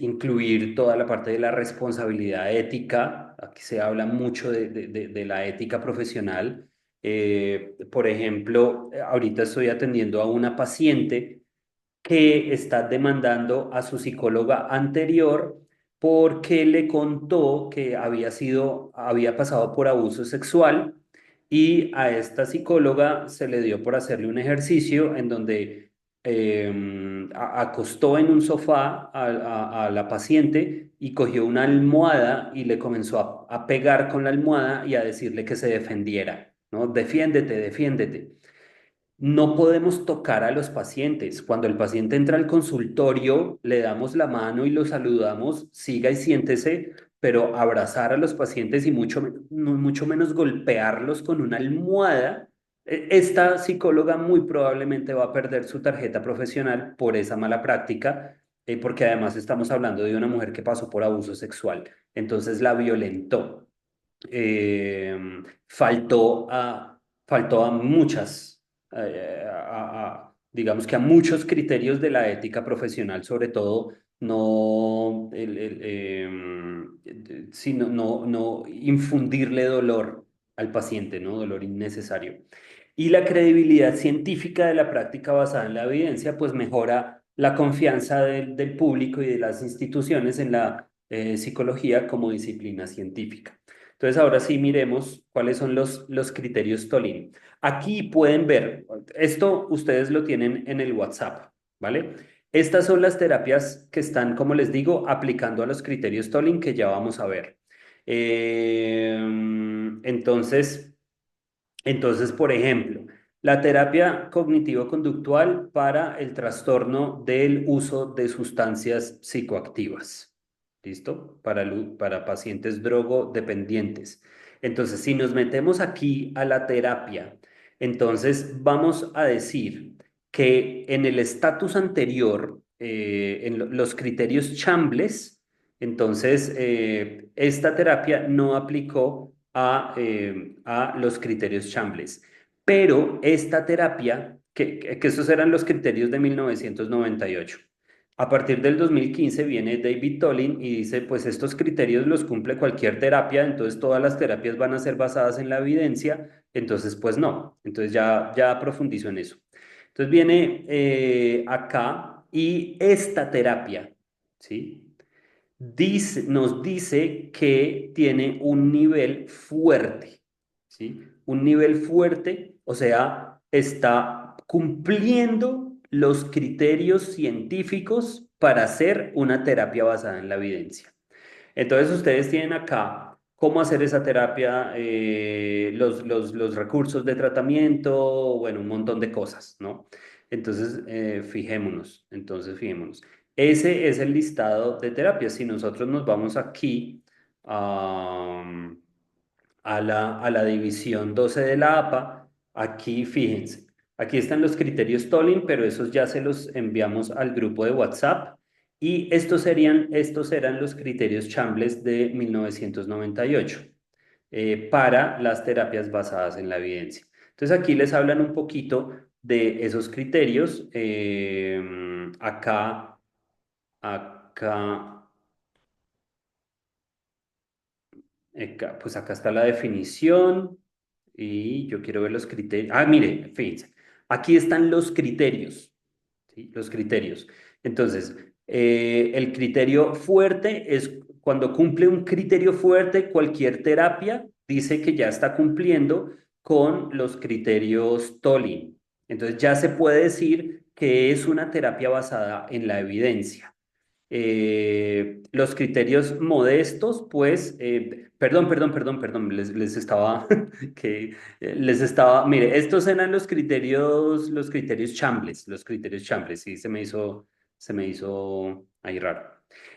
incluir toda la parte de la responsabilidad ética. Aquí se habla mucho de la ética profesional. Por ejemplo, ahorita estoy atendiendo a una paciente que está demandando a su psicóloga anterior porque le contó que había pasado por abuso sexual y a esta psicóloga se le dio por hacerle un ejercicio en donde acostó en un sofá a la paciente y cogió una almohada y le comenzó a pegar con la almohada y a decirle que se defendiera, ¿no? Defiéndete, defiéndete. No podemos tocar a los pacientes. Cuando el paciente entra al consultorio, le damos la mano y lo saludamos, siga y siéntese, pero abrazar a los pacientes y mucho menos golpearlos con una almohada, esta psicóloga muy probablemente va a perder su tarjeta profesional por esa mala práctica, porque además estamos hablando de una mujer que pasó por abuso sexual. Entonces la violentó. eh, faltó a, faltó a digamos que a muchos criterios de la ética profesional, sobre todo no, sino, no infundirle dolor al paciente, ¿no? Dolor innecesario. Y la credibilidad científica de la práctica basada en la evidencia, pues mejora la confianza del público y de las instituciones en la psicología como disciplina científica. Entonces, ahora sí miremos cuáles son los criterios Tolin. Aquí pueden ver, esto ustedes lo tienen en el WhatsApp, ¿vale? Estas son las terapias que están, como les digo, aplicando a los criterios Tolin que ya vamos a ver. Eh, entonces, por ejemplo, la terapia cognitivo-conductual para el trastorno del uso de sustancias psicoactivas. ¿Listo? Para pacientes drogodependientes. Entonces, si nos metemos aquí a la terapia, entonces vamos a decir que en el estatus anterior, los criterios Chambliss, entonces esta terapia no aplicó a los criterios Chambliss. Pero esta terapia, que esos eran los criterios de 1998. A partir del 2015 viene David Tolin y dice, pues estos criterios los cumple cualquier terapia, entonces todas las terapias van a ser basadas en la evidencia, entonces pues no, entonces ya profundizo en eso. Entonces viene acá y esta terapia, ¿sí? Nos dice que tiene un nivel fuerte, ¿sí? Un nivel fuerte, o sea, está cumpliendo los criterios científicos para hacer una terapia basada en la evidencia. Entonces, ustedes tienen acá cómo hacer esa terapia, los recursos de tratamiento, bueno, un montón de cosas, ¿no? Entonces, fijémonos. Ese es el listado de terapias. Si nosotros nos vamos aquí a la división 12 de la APA, aquí fíjense, aquí están los criterios Tolling, pero esos ya se los enviamos al grupo de WhatsApp. Y estos eran los criterios Chambliss de 1998 para las terapias basadas en la evidencia. Entonces aquí les hablan un poquito de esos criterios. Acá, pues acá está la definición y yo quiero ver los criterios. Ah, mire, fíjense, aquí están los criterios, ¿sí? Los criterios. Entonces, el criterio fuerte es cuando cumple un criterio fuerte, cualquier terapia dice que ya está cumpliendo con los criterios Tolling. Entonces ya se puede decir que es una terapia basada en la evidencia. Los criterios modestos, pues, perdón, les estaba, les estaba, mire, estos eran los criterios Chambliss, sí, se me hizo ahí raro.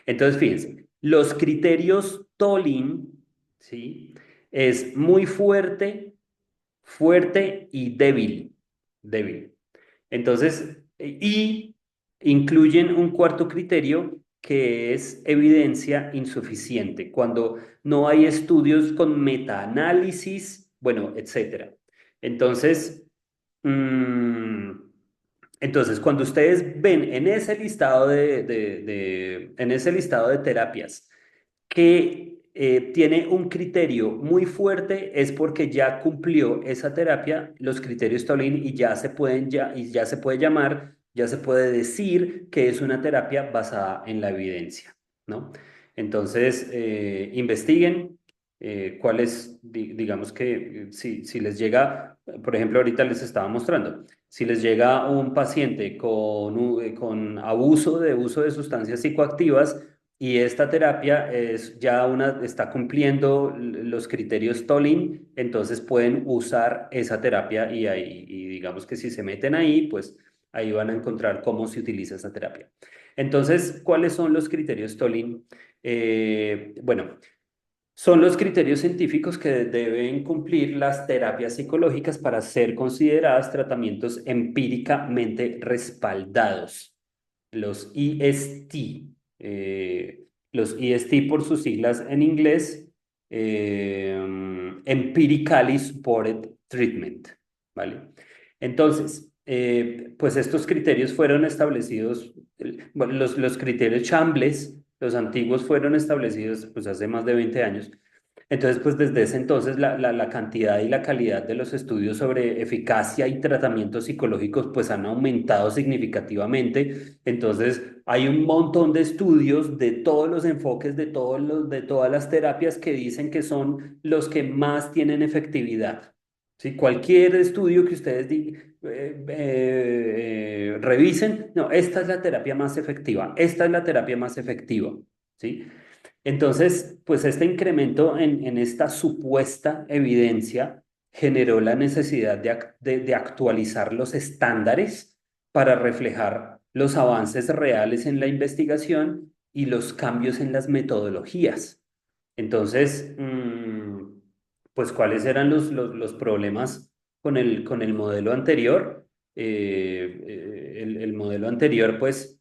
Entonces, fíjense, los criterios Tolin, ¿sí? Es muy fuerte, fuerte y débil, débil. Entonces, y incluyen un cuarto criterio que es evidencia insuficiente, cuando no hay estudios con metaanálisis, bueno, etcétera. Entonces, mm, entonces, cuando ustedes ven en ese listado en ese listado de terapias, que tiene un criterio muy fuerte es porque ya cumplió esa terapia, los criterios Tolin y ya se puede llamar, ya se puede decir que es una terapia basada en la evidencia, ¿no? Entonces, investiguen cuáles, digamos que si les llega, por ejemplo, ahorita les estaba mostrando, si les llega un paciente con abuso de uso de sustancias psicoactivas, y esta terapia está cumpliendo los criterios Tolin, entonces pueden usar esa terapia y digamos que si se meten ahí, pues ahí van a encontrar cómo se utiliza esa terapia. Entonces, ¿cuáles son los criterios Tolin? Bueno, son los criterios científicos que deben cumplir las terapias psicológicas para ser consideradas tratamientos empíricamente respaldados, los EST. Los EST por sus siglas en inglés, Empirically Supported Treatment, ¿vale? Entonces, pues estos criterios fueron establecidos, bueno, los criterios Chambliss, los antiguos fueron establecidos pues hace más de 20 años. Entonces, pues desde ese entonces la cantidad y la calidad de los estudios sobre eficacia y tratamientos psicológicos pues han aumentado significativamente. Entonces, hay un montón de estudios de todos los enfoques, de todas las terapias que dicen que son los que más tienen efectividad. ¿Sí? Cualquier estudio que ustedes revisen, no, esta es la terapia más efectiva, esta es la terapia más efectiva. ¿Sí? Entonces, pues este incremento en esta supuesta evidencia generó la necesidad de actualizar los estándares para reflejar los avances reales en la investigación y los cambios en las metodologías. Entonces, pues, ¿cuáles eran los problemas con el modelo anterior? El modelo anterior, pues,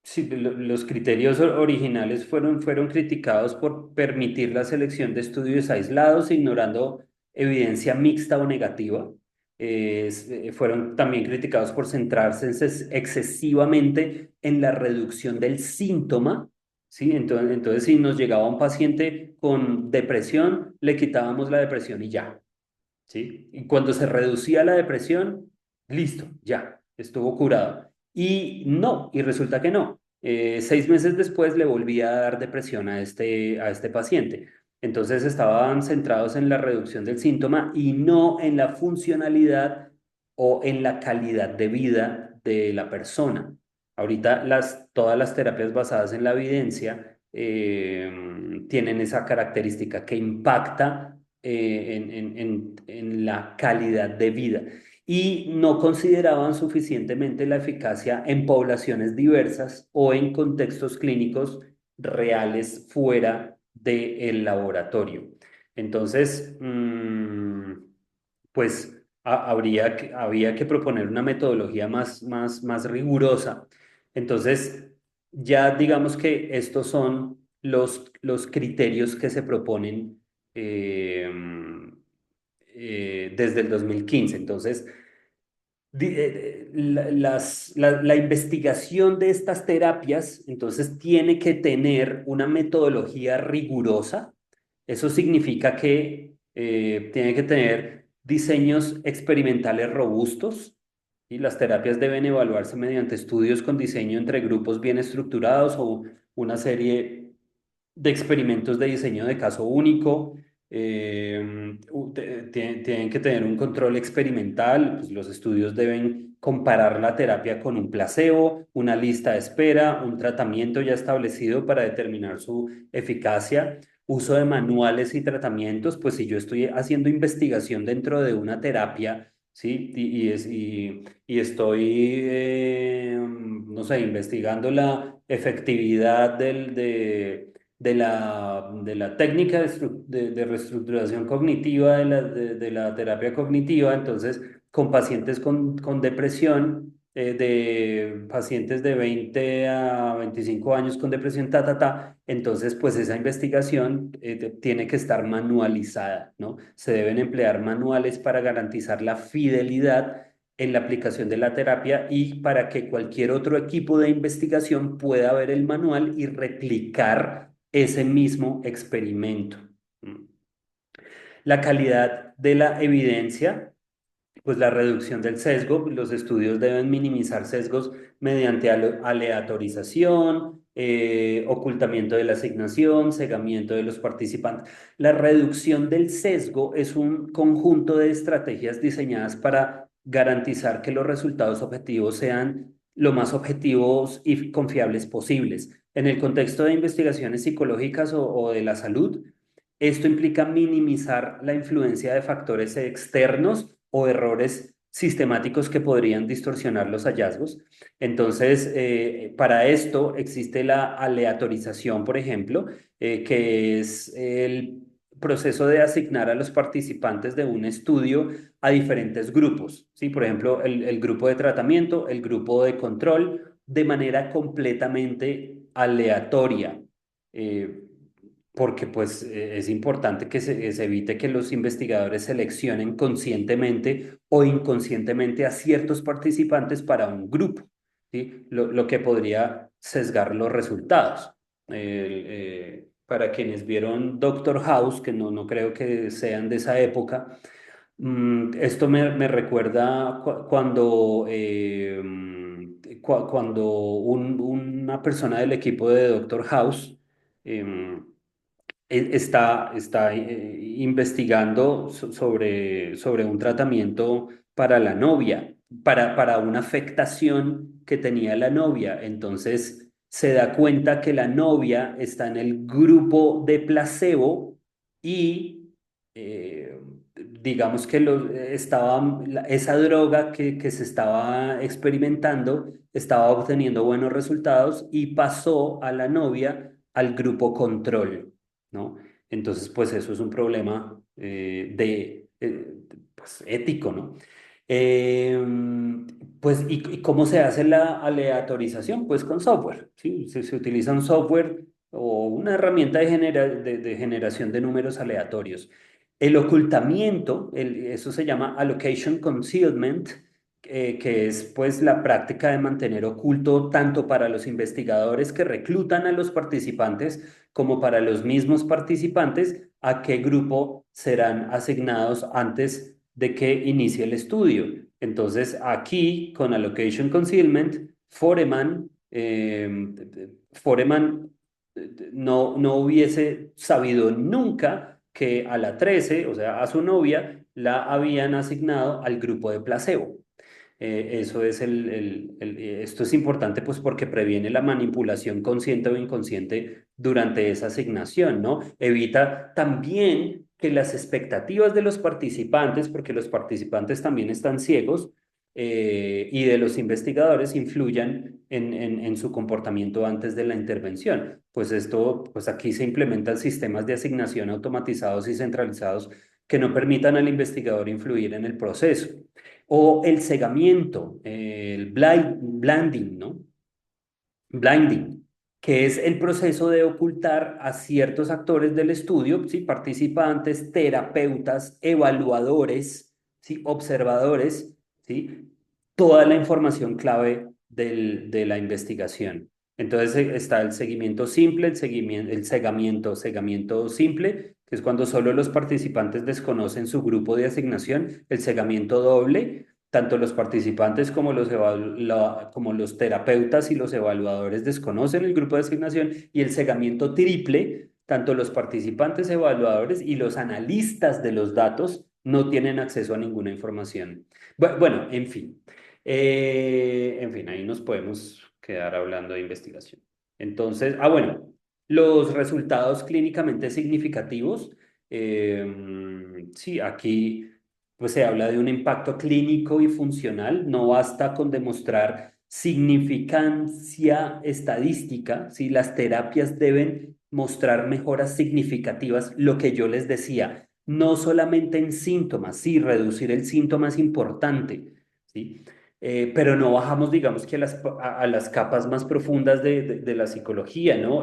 sí, los criterios originales fueron criticados por permitir la selección de estudios aislados, ignorando evidencia mixta o negativa. Fueron también criticados por centrarse excesivamente en la reducción del síntoma, ¿sí? Entonces, si nos llegaba un paciente con depresión, le quitábamos la depresión y ya, ¿sí? Y cuando se reducía la depresión, listo, ya, estuvo curado. Y no, y resulta que no. 6 meses después le volvía a dar depresión a este paciente. Entonces estaban centrados en la reducción del síntoma y no en la funcionalidad o en la calidad de vida de la persona. Ahorita todas las terapias basadas en la evidencia tienen esa característica que impacta en la calidad de vida y no consideraban suficientemente la eficacia en poblaciones diversas o en contextos clínicos reales fuera del laboratorio. Entonces, pues había que proponer una metodología más rigurosa. Entonces, ya digamos que estos son los criterios que se proponen eh, desde el 2015. Entonces, la investigación de estas terapias, entonces, tiene que tener una metodología rigurosa. Eso significa que tiene que tener diseños experimentales robustos y las terapias deben evaluarse mediante estudios con diseño entre grupos bien estructurados o una serie de experimentos de diseño de caso único. Tienen que tener un control experimental, pues los estudios deben comparar la terapia con un placebo, una lista de espera, un tratamiento ya establecido para determinar su eficacia, uso de manuales y tratamientos, pues si yo estoy haciendo investigación dentro de una terapia, ¿sí? Y estoy, no sé, investigando la efectividad de la técnica de reestructuración cognitiva de la terapia cognitiva, entonces con pacientes con depresión, de pacientes de 20 a 25 años con depresión, entonces pues esa investigación tiene que estar manualizada, ¿no? Se deben emplear manuales para garantizar la fidelidad en la aplicación de la terapia y para que cualquier otro equipo de investigación pueda ver el manual y replicar ese mismo experimento. La calidad de la evidencia, pues la reducción del sesgo, los estudios deben minimizar sesgos mediante aleatorización, ocultamiento de la asignación, cegamiento de los participantes. La reducción del sesgo es un conjunto de estrategias diseñadas para garantizar que los resultados objetivos sean lo más objetivos y confiables posibles. En el contexto de investigaciones psicológicas o de la salud, esto implica minimizar la influencia de factores externos o errores sistemáticos que podrían distorsionar los hallazgos. Entonces, para esto existe la aleatorización, por ejemplo, que es el proceso de asignar a los participantes de un estudio a diferentes grupos, ¿sí? Por ejemplo, el grupo de tratamiento, el grupo de control, de manera completamente aleatoria. Eh, Porque pues es importante que se evite que los investigadores seleccionen conscientemente o inconscientemente a ciertos participantes para un grupo, ¿sí? Lo que podría sesgar los resultados. Para quienes vieron Doctor House, que no creo que sean de esa época, esto me recuerda cuando una persona del equipo de Doctor House, em, está investigando sobre un tratamiento para la novia, para una afectación que tenía la novia. Entonces se da cuenta que la novia está en el grupo de placebo y digamos que esa droga que se estaba experimentando estaba obteniendo buenos resultados y pasó a la novia al grupo control, ¿no? Entonces, pues eso es un problema pues, ético, ¿no? Eh, pues, ¿y cómo se hace la aleatorización? Pues con software, ¿sí? Se utiliza un software o una herramienta de generación de números aleatorios. El ocultamiento, eso se llama allocation concealment, que es pues la práctica de mantener oculto tanto para los investigadores que reclutan a los participantes como para los mismos participantes a qué grupo serán asignados antes de que inicie el estudio. Entonces, aquí con Allocation Concealment, Foreman no hubiese sabido nunca que a la 13, o sea, a su novia, la habían asignado al grupo de placebo. Eso es esto es importante pues porque previene la manipulación consciente o inconsciente durante esa asignación, ¿no? Evita también que las expectativas de los participantes, porque los participantes también están ciegos, y de los investigadores influyan en su comportamiento antes de la intervención. Pues esto, pues aquí se implementan sistemas de asignación automatizados y centralizados que no permitan al investigador influir en el proceso. O el cegamiento, el blinding, ¿no? Blinding, que es el proceso de ocultar a ciertos actores del estudio, ¿sí? Participantes, terapeutas, evaluadores, ¿sí? Observadores, ¿sí? Toda la información clave de la investigación. Entonces está el seguimiento simple, el cegamiento simple, que es cuando solo los participantes desconocen su grupo de asignación, el cegamiento doble, tanto los participantes como los terapeutas y los evaluadores desconocen el grupo de asignación y el cegamiento triple, tanto los participantes evaluadores y los analistas de los datos no tienen acceso a ninguna información. Bueno, en fin, ahí nos podemos quedar hablando de investigación. Entonces, bueno, los resultados clínicamente significativos, sí, aquí pues se habla de un impacto clínico y funcional, no basta con demostrar significancia estadística, ¿sí? Las terapias deben mostrar mejoras significativas, lo que yo les decía, no solamente en síntomas, sí, reducir el síntoma es importante, ¿sí? Pero no bajamos, digamos, que a las capas más profundas de la psicología, ¿no?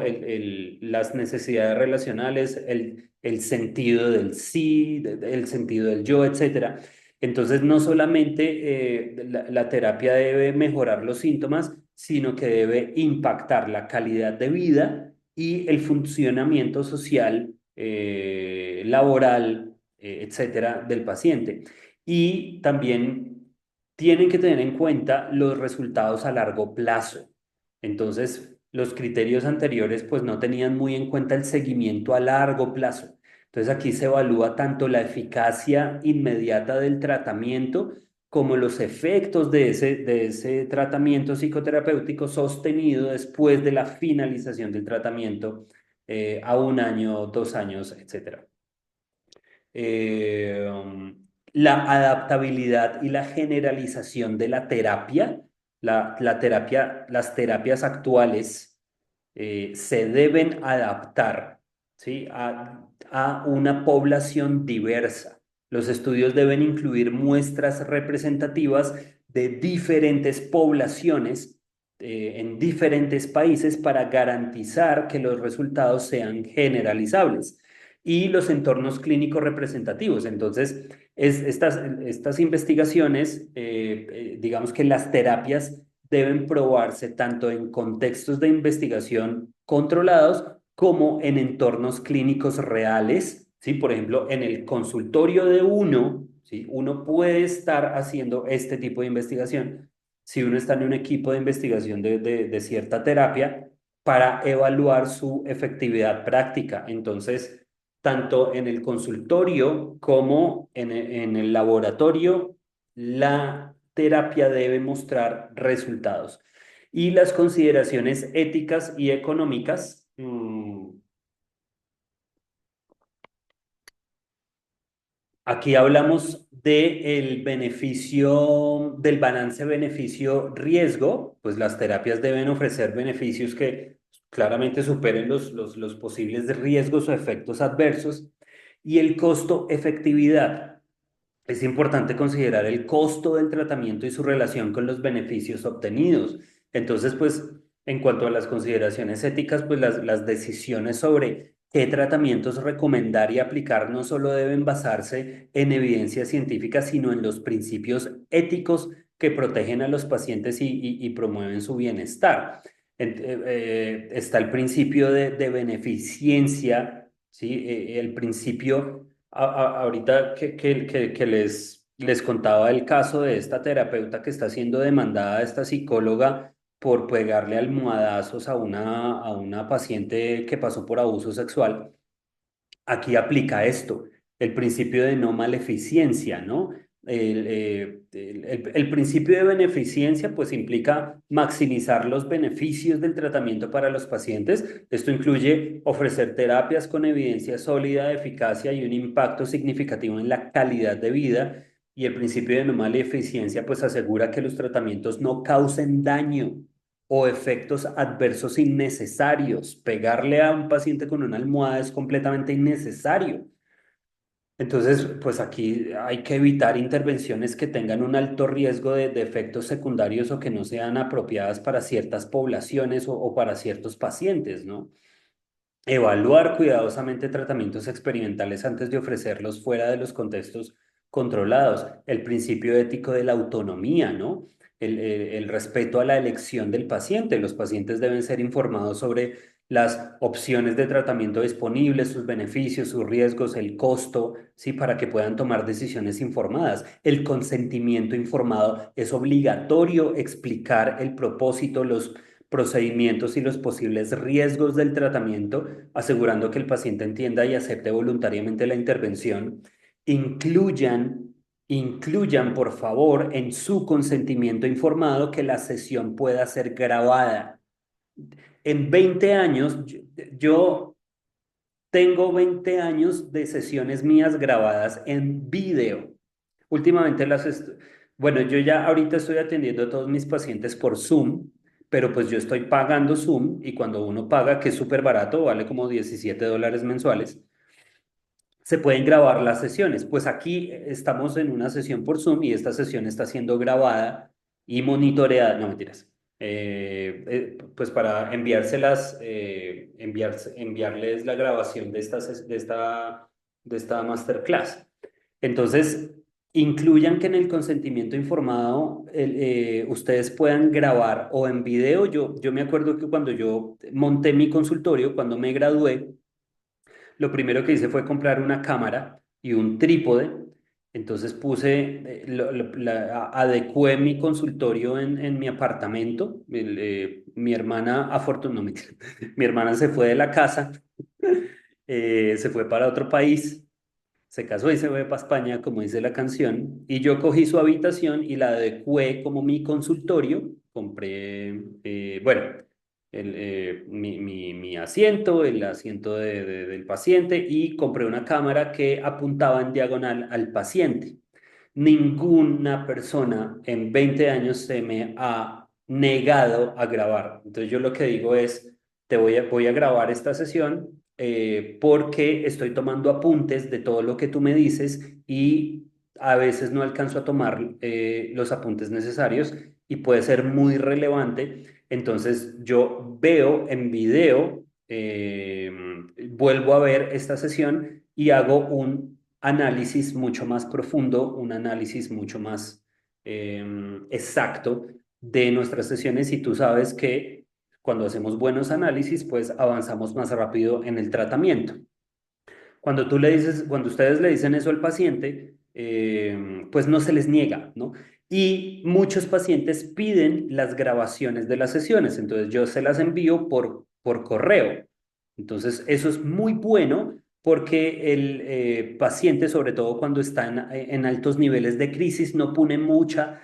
Las necesidades relacionales, el sentido del sí, el sentido del yo, etcétera. Entonces, no solamente la terapia debe mejorar los síntomas, sino que debe impactar la calidad de vida y el funcionamiento social, laboral, etcétera, del paciente. Y también tienen que tener en cuenta los resultados a largo plazo. Entonces, los criterios anteriores pues no tenían muy en cuenta el seguimiento a largo plazo. Entonces, aquí se evalúa tanto la eficacia inmediata del tratamiento como los efectos de ese tratamiento psicoterapéutico sostenido después de la finalización del tratamiento, a un año, 2 años, etcétera. La adaptabilidad y la generalización de la terapia, las terapias actuales se deben adaptar, ¿sí? A una población diversa. Los estudios deben incluir muestras representativas de diferentes poblaciones en diferentes países para garantizar que los resultados sean generalizables y los entornos clínicos representativos. Entonces, estas investigaciones, digamos que las terapias deben probarse tanto en contextos de investigación controlados como en entornos clínicos reales, ¿sí? Por ejemplo, en el consultorio de uno, ¿sí? Uno puede estar haciendo este tipo de investigación si uno está en un equipo de investigación de cierta terapia para evaluar su efectividad práctica. Entonces, tanto en el consultorio como en el laboratorio, la terapia debe mostrar resultados. Y las consideraciones éticas y económicas, aquí hablamos del beneficio, del balance beneficio-riesgo, pues las terapias deben ofrecer beneficios que claramente superen los posibles riesgos o efectos adversos. Y el costo-efectividad. Es importante considerar el costo del tratamiento y su relación con los beneficios obtenidos. Entonces, pues, en cuanto a las consideraciones éticas, pues las decisiones sobre qué tratamientos recomendar y aplicar no solo deben basarse en evidencia científica, sino en los principios éticos que protegen a los pacientes y promueven su bienestar. Está el principio de beneficencia, ¿sí? El principio ahorita que les contaba el caso de esta terapeuta que está siendo demandada, esta psicóloga, por pegarle almohadazos a una paciente que pasó por abuso sexual. Aquí aplica esto, el principio de no maleficencia, ¿no? El principio de beneficencia pues implica maximizar los beneficios del tratamiento para los pacientes. Esto incluye ofrecer terapias con evidencia sólida de eficacia y un impacto significativo en la calidad de vida. Y el principio de no maleficencia pues asegura que los tratamientos no causen daño o efectos adversos innecesarios. Pegarle a un paciente con una almohada es completamente innecesario. Entonces, pues aquí hay que evitar intervenciones que tengan un alto riesgo de efectos secundarios o que no sean apropiadas para ciertas poblaciones o para ciertos pacientes, ¿no? Evaluar cuidadosamente tratamientos experimentales antes de ofrecerlos fuera de los contextos controlados. El principio ético de la autonomía, ¿no? El respeto a la elección del paciente. Los pacientes deben ser informados sobre las opciones de tratamiento disponibles, sus beneficios, sus riesgos, el costo, ¿sí? Para que puedan tomar decisiones informadas. El consentimiento informado es obligatorio explicar el propósito, los procedimientos y los posibles riesgos del tratamiento, asegurando que el paciente entienda y acepte voluntariamente la intervención. Incluyan, incluyan, por favor, en su consentimiento informado que la sesión pueda ser grabada. En 20 años, yo tengo 20 años de sesiones mías grabadas en video. Últimamente bueno, yo ya ahorita estoy atendiendo a todos mis pacientes por Zoom, pero pues yo estoy pagando Zoom y cuando uno paga, que es súper barato, vale como $17 mensuales, se pueden grabar las sesiones. Pues aquí estamos en una sesión por Zoom y esta sesión está siendo grabada y monitoreada, no mentiras, pues para enviarles la grabación de esta masterclass. Entonces, incluyan que en el consentimiento informado ustedes puedan grabar o en video. Yo me acuerdo que cuando yo monté mi consultorio, cuando me gradué, lo primero que hice fue comprar una cámara y un trípode. Entonces adecué mi consultorio en mi apartamento. Mi hermana, afortunadamente, mi hermana se fue de la casa, se fue para otro país, se casó y se fue para España, como dice la canción, y yo cogí su habitación y la adecué como mi consultorio. Compré, bueno, mi asiento, el asiento del paciente y compré una cámara que apuntaba en diagonal al paciente. Ninguna persona en 20 años se me ha negado a grabar. Entonces yo lo que digo es, voy a grabar esta sesión porque estoy tomando apuntes de todo lo que tú me dices y a veces no alcanzo a tomar los apuntes necesarios y puede ser muy relevante. Entonces yo veo en video, vuelvo a ver esta sesión y hago un análisis mucho más profundo, un análisis mucho más exacto de nuestras sesiones y tú sabes que cuando hacemos buenos análisis, pues avanzamos más rápido en el tratamiento. Cuando ustedes le dicen eso al paciente, pues no se les niega, ¿no? Y muchos pacientes piden las grabaciones de las sesiones, entonces yo se las envío por correo. Entonces, eso es muy bueno porque el paciente, sobre todo cuando está en altos niveles de crisis, no pone mucha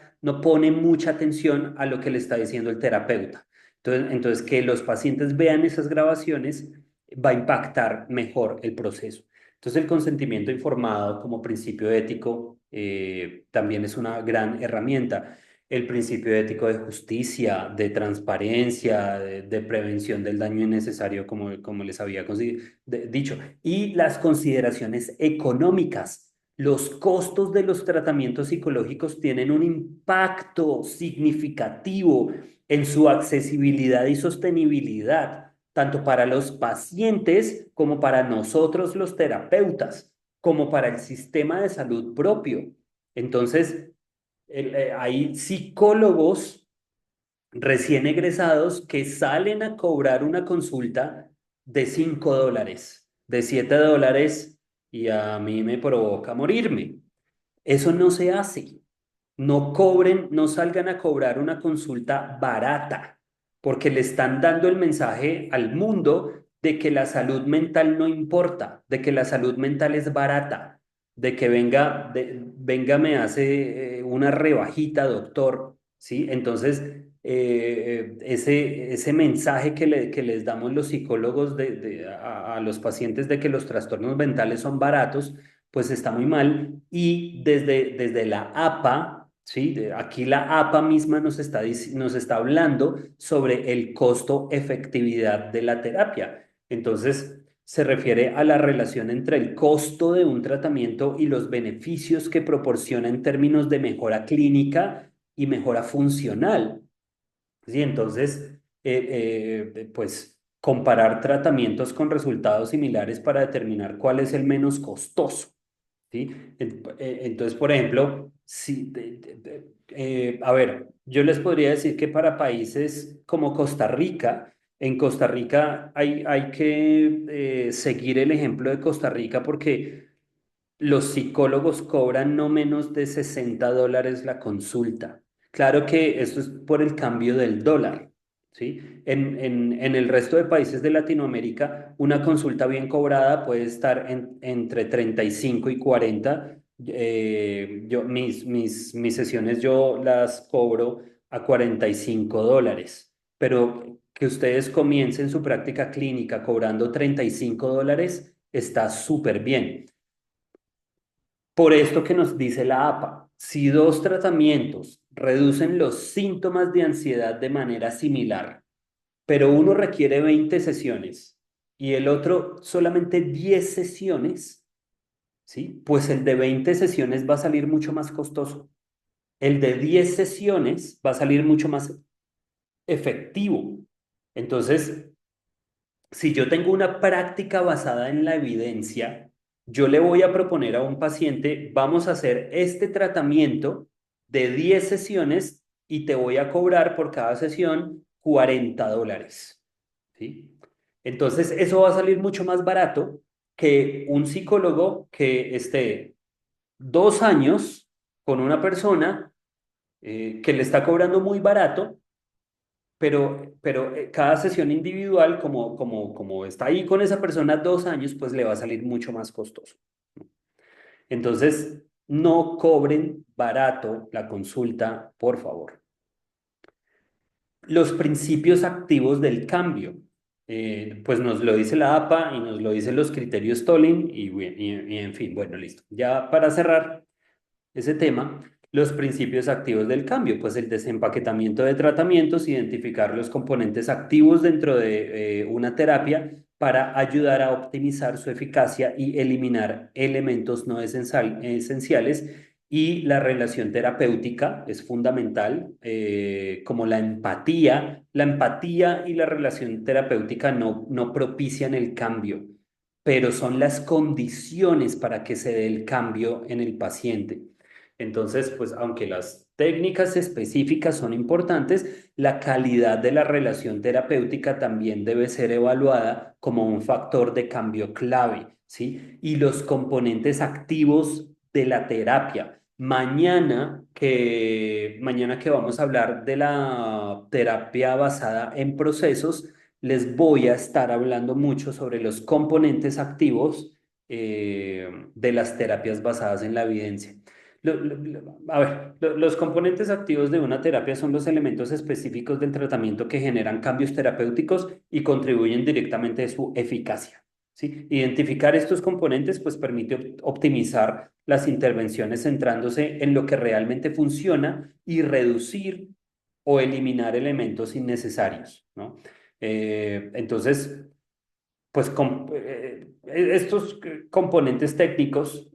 atención a lo que le está diciendo el terapeuta. Entonces, que los pacientes vean esas grabaciones va a impactar mejor el proceso. Entonces, el consentimiento informado como principio ético también es una gran herramienta. El principio ético de justicia, de transparencia, de prevención del daño innecesario, como les había dicho, y las consideraciones económicas. Los costos de los tratamientos psicológicos tienen un impacto significativo en su accesibilidad y sostenibilidad tanto para los pacientes como para nosotros los terapeutas, como para el sistema de salud propio. Entonces, hay psicólogos recién egresados que salen a cobrar una consulta de $5, de $7, y a mí me provoca morirme. Eso no se hace. No cobren, no salgan a cobrar una consulta barata, porque le están dando el mensaje al mundo de que la salud mental no importa, de que la salud mental es barata, de que venga, me hace una rebajita, doctor, ¿sí? Entonces, ese mensaje que les damos los psicólogos a los pacientes de que los trastornos mentales son baratos, pues está muy mal. Y desde la APA, ¿sí? Aquí la APA misma nos está hablando sobre el costo-efectividad de la terapia. Entonces, se refiere a la relación entre el costo de un tratamiento y los beneficios que proporciona en términos de mejora clínica y mejora funcional. ¿Sí? Entonces, pues comparar tratamientos con resultados similares para determinar cuál es el menos costoso. ¿Sí? Entonces, por ejemplo, a ver, yo les podría decir que para países como Costa Rica, en Costa Rica hay que seguir el ejemplo de Costa Rica porque los psicólogos cobran no menos de $60 la consulta. Claro que eso es por el cambio del dólar, ¿sí? En el resto de países de Latinoamérica, una consulta bien cobrada puede estar entre 35 y 40. Mis sesiones yo las cobro a $45, pero que ustedes comiencen su práctica clínica cobrando $35 está súper bien. Por esto que nos dice la APA, si dos tratamientos reducen los síntomas de ansiedad de manera similar, pero uno requiere 20 sesiones y el otro solamente 10 sesiones, ¿sí? Pues el de 20 sesiones va a salir mucho más costoso. El de 10 sesiones va a salir mucho más efectivo. Entonces, si yo tengo una práctica basada en la evidencia, yo le voy a proponer a un paciente, vamos a hacer este tratamiento de 10 sesiones y te voy a cobrar por cada sesión $40, ¿sí? Entonces, eso va a salir mucho más barato que un psicólogo que esté 2 años con una persona que le está cobrando muy barato, pero cada sesión individual, como está ahí con esa persona 2 años, pues le va a salir mucho más costoso. Entonces, no cobren barato la consulta, por favor. Los principios activos del cambio. Pues nos lo dice la APA y nos lo dicen los criterios Tolling y en fin, bueno, listo. Ya para cerrar ese tema, los principios activos del cambio, pues el desempaquetamiento de tratamientos, identificar los componentes activos dentro de una terapia para ayudar a optimizar su eficacia y eliminar elementos no esenciales. Y la relación terapéutica es fundamental, como la empatía. La empatía y la relación terapéutica no propician el cambio, pero son las condiciones para que se dé el cambio en el paciente. Entonces, pues aunque las técnicas específicas son importantes, la calidad de la relación terapéutica también debe ser evaluada como un factor de cambio clave, ¿sí? Y los componentes activos de la terapia. Mañana que vamos a hablar de la terapia basada en procesos, les voy a estar hablando mucho sobre los componentes activos de las terapias basadas en la evidencia. A ver, los componentes activos de una terapia son los elementos específicos del tratamiento que generan cambios terapéuticos y contribuyen directamente a su eficacia. ¿Sí? Identificar estos componentes pues permite optimizar las intervenciones centrándose en lo que realmente funciona y reducir o eliminar elementos innecesarios, ¿no? Entonces, pues estos componentes técnicos,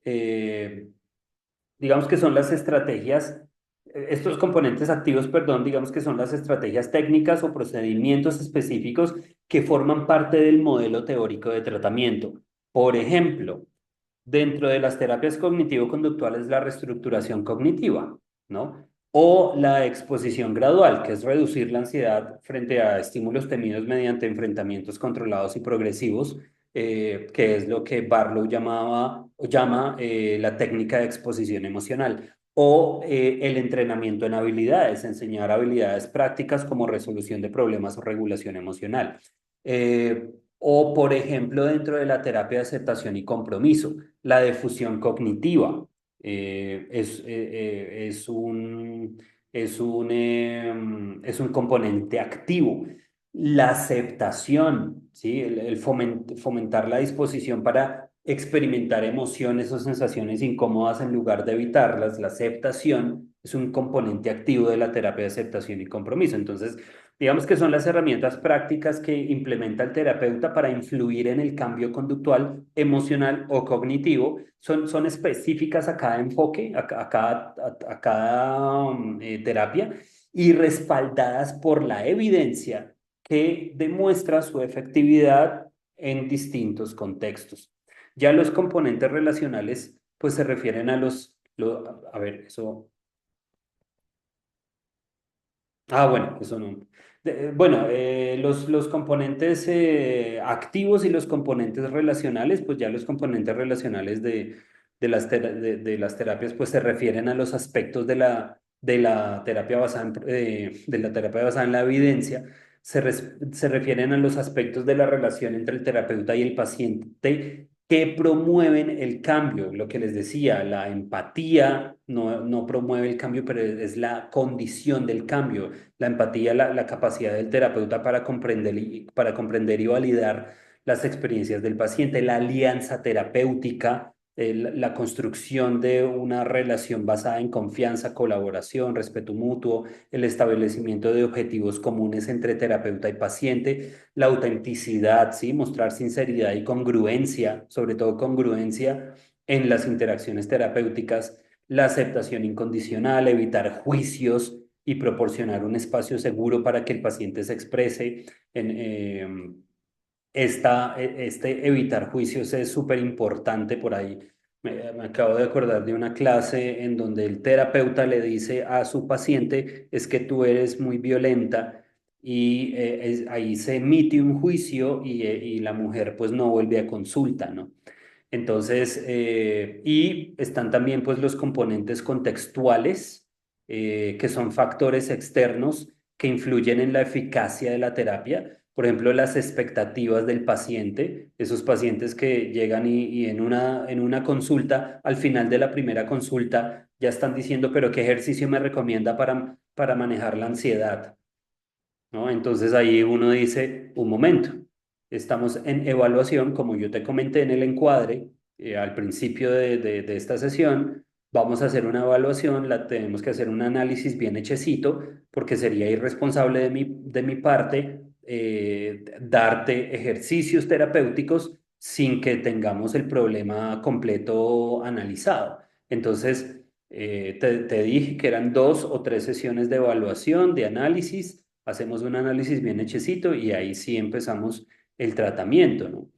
digamos que son las estrategias, estos componentes activos, perdón, digamos que son las estrategias técnicas o procedimientos específicos que forman parte del modelo teórico de tratamiento. Por ejemplo, dentro de las terapias cognitivo-conductuales, la reestructuración cognitiva, ¿no? O la exposición gradual, que es reducir la ansiedad frente a estímulos temidos mediante enfrentamientos controlados y progresivos, que es lo que Barlow llama la técnica de exposición emocional. O el entrenamiento en habilidades, enseñar habilidades prácticas como resolución de problemas o regulación emocional. O, por ejemplo, dentro de la terapia de aceptación y compromiso, la difusión cognitiva es un componente activo. La aceptación, ¿sí? Fomentar la disposición para experimentar emociones o sensaciones incómodas en lugar de evitarlas. La aceptación es un componente activo de la terapia de aceptación y compromiso. Entonces, digamos que son las herramientas prácticas que implementa el terapeuta para influir en el cambio conductual, emocional o cognitivo. Son específicas a cada enfoque, a cada terapia y respaldadas por la evidencia que demuestra su efectividad en distintos contextos. Ya los componentes relacionales, pues se refieren a ver, eso. Bueno, eso no. Bueno, los componentes activos y los componentes relacionales, pues ya los componentes relacionales de las terapias, pues se refieren a los aspectos de la terapia basada en la evidencia, se refieren a los aspectos de la relación entre el terapeuta y el paciente que promueven el cambio. Lo que les decía, la empatía no promueve el cambio, pero es la condición del cambio. La empatía, la capacidad del terapeuta para comprender y validar las experiencias del paciente, la alianza terapéutica, la construcción de una relación basada en confianza, colaboración, respeto mutuo, el establecimiento de objetivos comunes entre terapeuta y paciente, la autenticidad, ¿sí? Mostrar sinceridad y congruencia, sobre todo congruencia en las interacciones terapéuticas, la aceptación incondicional, evitar juicios y proporcionar un espacio seguro para que el paciente se exprese. Este evitar juicios es súper importante por ahí. Me acabo de acordar de una clase en donde el terapeuta le dice a su paciente, es que tú eres muy violenta y ahí se emite un juicio y la mujer pues no vuelve a consulta, ¿no? Entonces, y están también pues los componentes contextuales, que son factores externos que influyen en la eficacia de la terapia. Por ejemplo, las expectativas del paciente, esos pacientes que llegan y en una consulta, al final de la primera consulta, ya están diciendo, pero ¿qué ejercicio me recomienda para manejar la ansiedad? ¿No? Entonces ahí uno dice, un momento, estamos en evaluación, como yo te comenté en el encuadre, al principio de esta sesión, vamos a hacer una evaluación, tenemos que hacer un análisis bien hechecito, porque sería irresponsable de mi parte darte ejercicios terapéuticos sin que tengamos el problema completo analizado. Entonces, te dije que eran 2 o 3 sesiones de evaluación, de análisis. Hacemos un análisis bien hechecito y ahí sí empezamos el tratamiento, ¿no?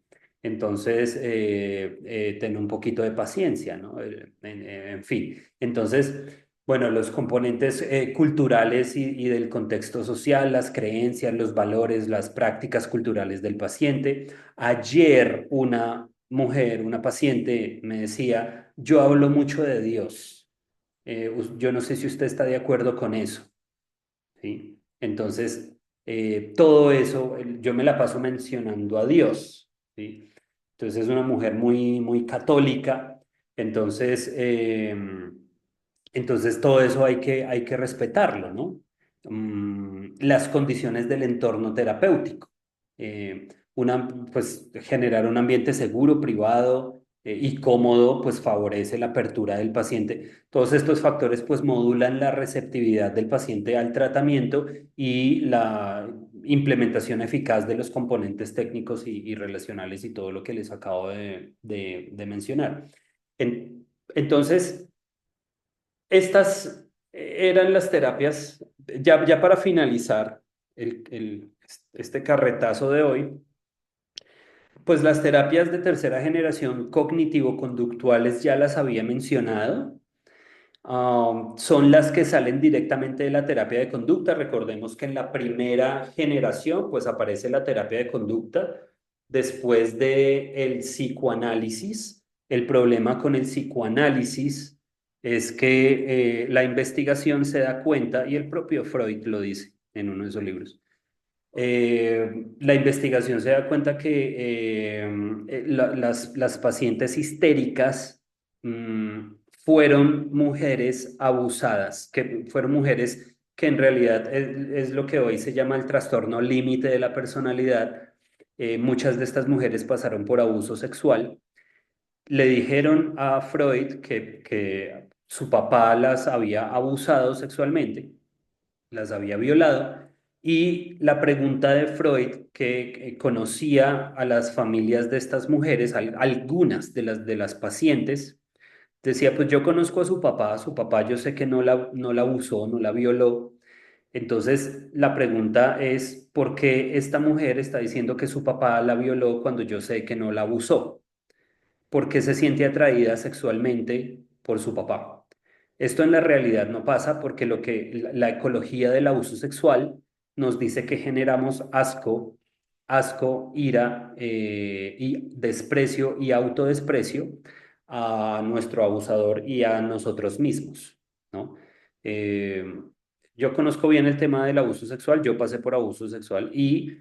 Entonces, ten un poquito de paciencia, ¿no? En fin, entonces, bueno, los componentes culturales y del contexto social, las creencias, los valores, las prácticas culturales del paciente. Ayer una mujer, una paciente, me decía, yo hablo mucho de Dios. Yo no sé si usted está de acuerdo con eso. ¿Sí? Entonces, todo eso, yo me la paso mencionando a Dios, ¿sí? Entonces es una mujer muy, muy católica, entonces, entonces todo eso hay que respetarlo, ¿no? Las condiciones del entorno terapéutico. Pues generar un ambiente seguro, privado, y cómodo, pues favorece la apertura del paciente. Todos estos factores pues modulan la receptividad del paciente al tratamiento y la implementación eficaz de los componentes técnicos y relacionales y todo lo que les acabo de mencionar. Entonces, estas eran las terapias, ya para finalizar este carretazo de hoy, pues las terapias de tercera generación cognitivo-conductuales ya las había mencionado. Son las que salen directamente de la terapia de conducta. Recordemos que en la primera generación, pues aparece la terapia de conducta después de el psicoanálisis. El problema con el psicoanálisis es que la investigación se da cuenta, y el propio Freud lo dice en uno de esos libros, la investigación se da cuenta que las pacientes histéricas fueron mujeres abusadas, que fueron mujeres que en realidad es lo que hoy se llama el trastorno límite de la personalidad. Muchas de estas mujeres pasaron por abuso sexual. Le dijeron a Freud que su papá las había abusado sexualmente, las había violado. Y la pregunta de Freud, que conocía a las familias de estas mujeres, algunas de las pacientes, decía, pues yo conozco a su papá yo sé que no la abusó, no la violó. Entonces, la pregunta es, ¿por qué esta mujer está diciendo que su papá la violó cuando yo sé que no la abusó? ¿Por qué se siente atraída sexualmente por su papá? Esto en la realidad no pasa porque la ecología del abuso sexual nos dice que generamos asco, ira, y desprecio y autodesprecio a nuestro abusador y a nosotros mismos, ¿no? Eh, yo conozco bien el tema del abuso sexual, yo pasé por abuso sexual y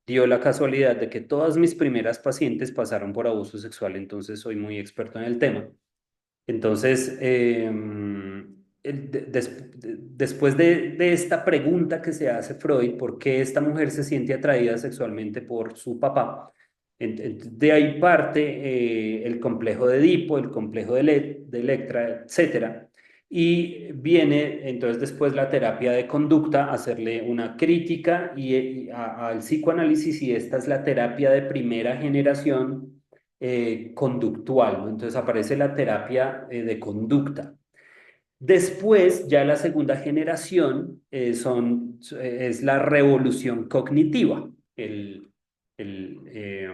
dio la casualidad de que todas mis primeras pacientes pasaron por abuso sexual, entonces soy muy experto en el tema. Entonces, después de esta pregunta que se hace Freud, ¿por qué esta mujer se siente atraída sexualmente por su papá? De ahí parte el complejo de Edipo, el complejo de Electra, etcétera. Y viene entonces después la terapia de conducta, hacerle una crítica al psicoanálisis, y esta es la terapia de primera generación conductual, ¿no? Entonces aparece la terapia de conducta. Después, ya la segunda generación es la revolución cognitiva, el, eh,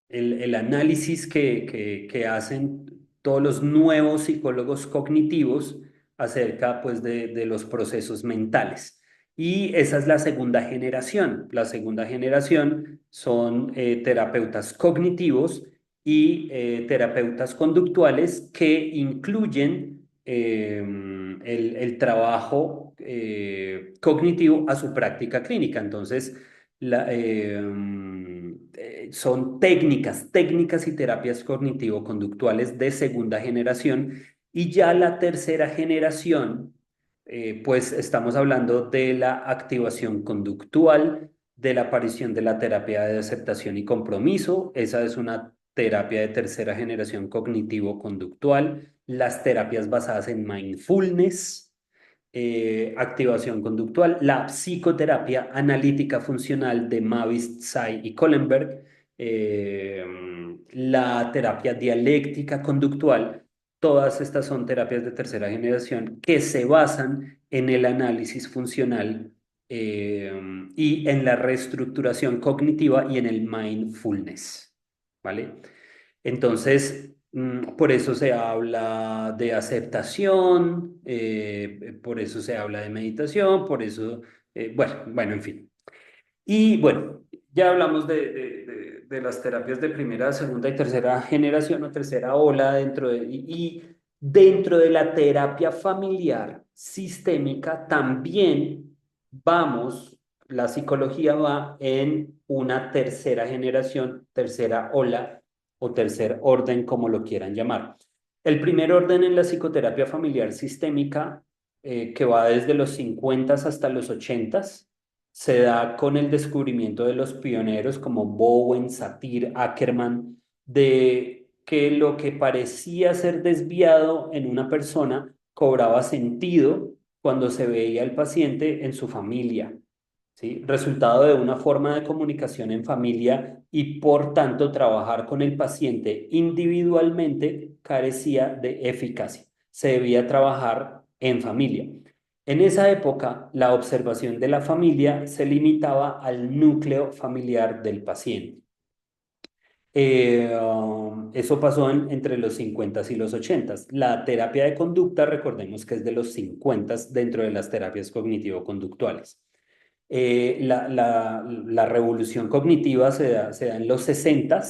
el análisis que hacen todos los nuevos psicólogos cognitivos acerca pues, de los procesos mentales. Y esa es la segunda generación. La segunda generación son terapeutas cognitivos y terapeutas conductuales que incluyen el trabajo cognitivo a su práctica clínica. Entonces, son técnicas y terapias cognitivo-conductuales de segunda generación. Y ya la tercera generación, pues estamos hablando de la activación conductual, de la aparición de la terapia de aceptación y compromiso. Esa es una terapia de tercera generación cognitivo-conductual. Las terapias basadas en mindfulness, activación conductual, la psicoterapia analítica funcional de Mavis, Tsai y Kohlenberg, eh, la terapia dialéctica conductual. Todas estas son terapias de tercera generación que se basan en el análisis funcional eh, y en la reestructuración cognitiva y en el mindfulness, ¿vale? Entonces, por eso se habla de aceptación, por eso se habla de meditación, por eso, bueno, en fin. Y bueno, ya hablamos de las terapias de primera, segunda y tercera generación o tercera ola y dentro de la terapia familiar sistémica también vamos, la psicología va en una tercera generación, tercera ola o tercer orden, como lo quieran llamar. El primer orden en la psicoterapia familiar sistémica, que va desde los 50 hasta los 80, se da con el descubrimiento de los pioneros como Bowen, Satir, Ackerman, de que lo que parecía ser desviado en una persona cobraba sentido cuando se veía al paciente en su familia, ¿sí? Resultado de una forma de comunicación en familia, y por tanto trabajar con el paciente individualmente carecía de eficacia. Se debía trabajar en familia. En esa época, la observación de la familia se limitaba al núcleo familiar del paciente. Eso pasó entre los 50 y los 80. La terapia de conducta, recordemos que es de los 50 dentro de las terapias cognitivo-conductuales. La revolución cognitiva se da en los 60,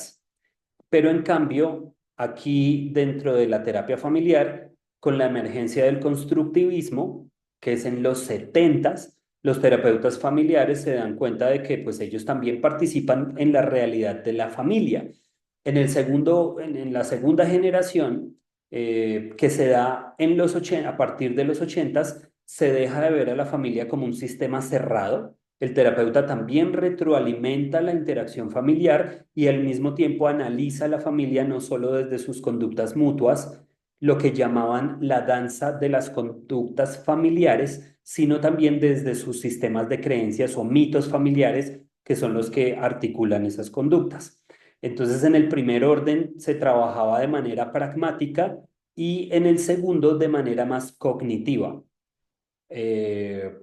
pero en cambio, aquí dentro de la terapia familiar, con la emergencia del constructivismo, que es en los 70, los terapeutas familiares se dan cuenta de que pues ellos también participan en la realidad de la familia. En la segunda generación, que se da a partir de los 80, se deja de ver a la familia como un sistema cerrado. El terapeuta también retroalimenta la interacción familiar y al mismo tiempo analiza la familia no solo desde sus conductas mutuas, lo que llamaban la danza de las conductas familiares, sino también desde sus sistemas de creencias o mitos familiares, que son los que articulan esas conductas. Entonces, en el primer orden se trabajaba de manera pragmática y en el segundo de manera más cognitiva. Eh,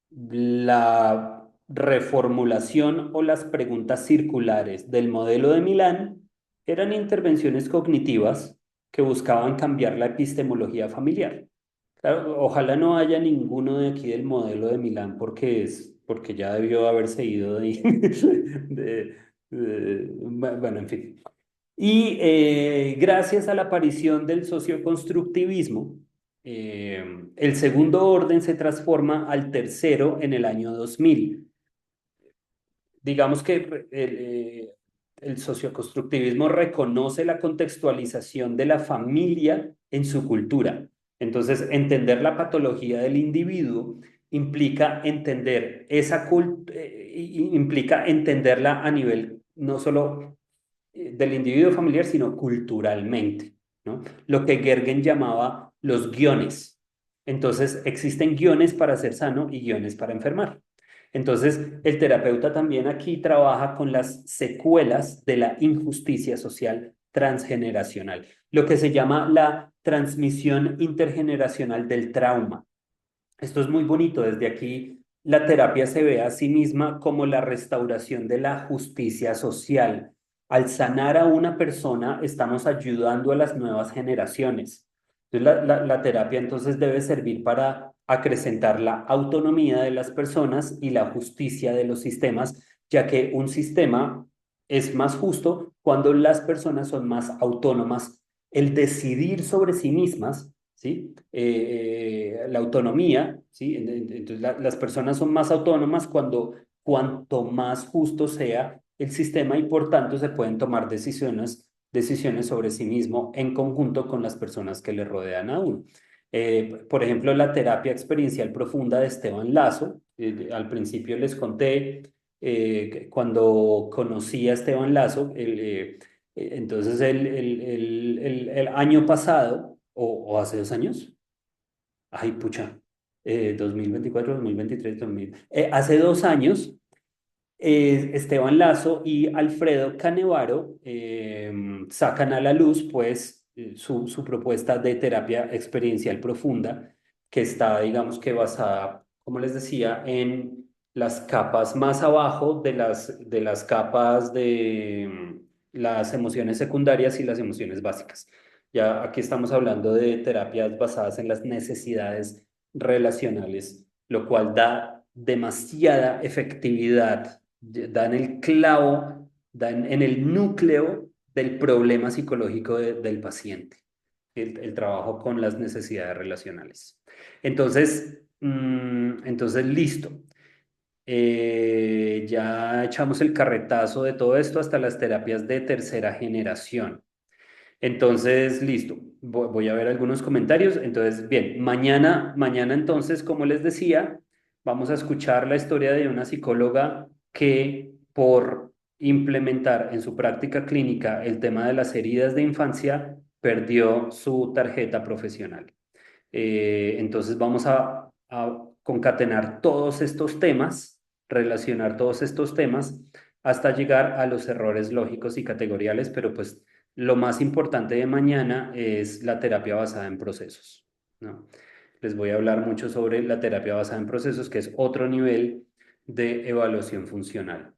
la reformulación o las preguntas circulares del modelo de Milán eran intervenciones cognitivas que buscaban cambiar la epistemología familiar. Claro, ojalá no haya ninguno de aquí del modelo de Milán porque ya debió haberse ido de- bueno, en fin. Y gracias a la aparición del socioconstructivismo, El segundo orden se transforma al tercero en el año 2000. Digamos que el socioconstructivismo reconoce la contextualización de la familia en su cultura. Entonces, entender la patología del individuo implica entender implica entenderla a nivel no solo del individuo familiar, sino culturalmente, ¿no? Lo que Gergen llamaba los guiones. Entonces, existen guiones para ser sano y guiones para enfermar. Entonces, el terapeuta también aquí trabaja con las secuelas de la injusticia social transgeneracional, lo que se llama la transmisión intergeneracional del trauma. Esto es muy bonito. Desde aquí, la terapia se ve a sí misma como la restauración de la justicia social. Al sanar a una persona, estamos ayudando a las nuevas generaciones. Entonces, la terapia entonces debe servir para acrecentar la autonomía de las personas y la justicia de los sistemas, ya que un sistema es más justo cuando las personas son más autónomas. El decidir sobre sí mismas, ¿sí? La autonomía, ¿sí? Entonces, las personas son más autónomas cuanto más justo sea el sistema y por tanto se pueden tomar decisiones sobre sí mismo en conjunto con las personas que le rodean a uno. Por ejemplo, la terapia experiencial profunda de Esteban Lazo, al principio les conté que cuando conocí a Esteban Lazo, entonces el año pasado, o hace 2 años, ay pucha, 2024, 2023, 2000, hace 2 años, Esteban Lazo y Alfredo Canevaro sacan a la luz pues su propuesta de terapia experiencial profunda que está, digamos que basada, como les decía, en las capas más abajo de las capas de las emociones secundarias y las emociones básicas. Ya aquí estamos hablando de terapias basadas en las necesidades relacionales, lo cual da demasiada efectividad, da en el clavo, da en el núcleo del problema psicológico del paciente, el trabajo con las necesidades relacionales. Entonces listo. Ya echamos el carretazo de todo esto hasta las terapias de tercera generación. Entonces, listo. Voy a ver algunos comentarios. Entonces, bien, mañana entonces, como les decía, vamos a escuchar la historia de una psicóloga que por implementar en su práctica clínica el tema de las heridas de infancia, perdió su tarjeta profesional. Entonces, vamos a concatenar todos estos temas, relacionar todos estos temas hasta llegar a los errores lógicos y categoriales, pero pues lo más importante de mañana es la terapia basada en procesos, ¿no? Les voy a hablar mucho sobre la terapia basada en procesos, que es otro nivel de evaluación funcional.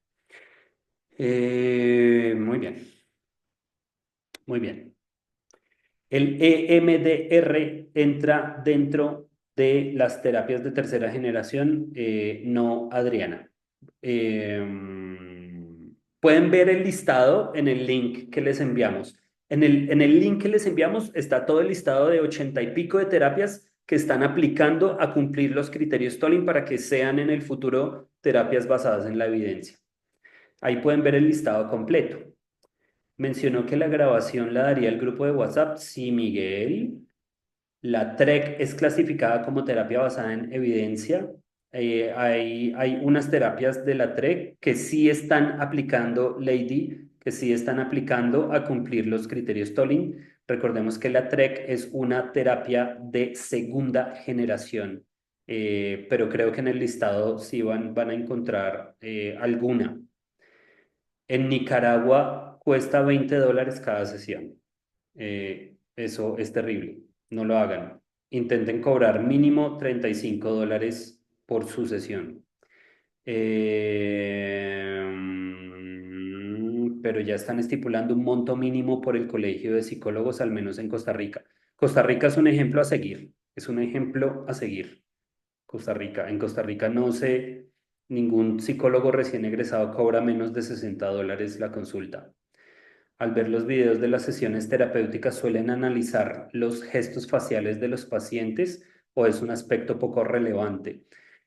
Muy bien, muy bien. El EMDR entra dentro de las terapias de tercera generación, no, Adriana. Eh, Pueden ver el listado en el link que les enviamos. En el link que les enviamos está todo el listado de 80 y pico de terapias que están aplicando a cumplir los criterios Tolling para que sean en el futuro terapias basadas en la evidencia. Ahí pueden ver el listado completo. Mencionó que la grabación la daría el grupo de WhatsApp. Sí, Miguel. La TREC es clasificada como terapia basada en evidencia. Hay unas terapias de la TREC que sí están aplicando, Lady, que sí están aplicando a cumplir los criterios Tolling. Recordemos que la TREC es una terapia de segunda generación, pero creo que en el listado sí van a encontrar alguna. En Nicaragua cuesta $20 cada sesión. Eso es terrible. No lo hagan. Intenten cobrar mínimo $35 por su sesión. Pero ya están estipulando un monto mínimo por el Colegio de Psicólogos, al menos en Costa Rica. Costa Rica es un ejemplo a seguir. Es un ejemplo a seguir. Costa Rica. En Costa Rica no sé, ningún psicólogo recién egresado cobra menos de $60 la consulta. Al ver los videos de las sesiones terapéuticas, ¿suelen analizar los gestos faciales de los pacientes o es un aspecto poco relevante?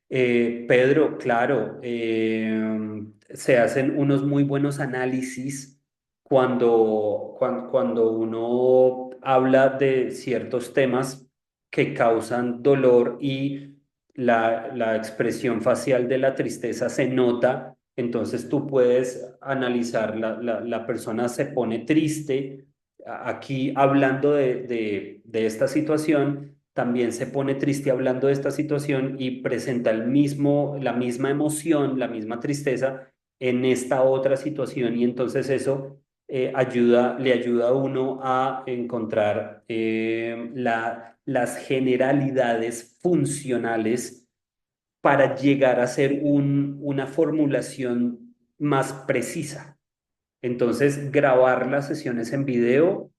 Pedro, claro, se hacen unos muy buenos análisis cuando uno habla de ciertos temas que causan dolor y la expresión facial de la tristeza se nota, entonces tú puedes analizar, la persona se pone triste, aquí hablando de esta situación, también se pone triste hablando de esta situación y presenta la misma emoción, la misma tristeza en esta otra situación y entonces eso le ayuda a uno a encontrar las generalidades funcionales para llegar a hacer una formulación más precisa. Entonces, grabar las sesiones en video,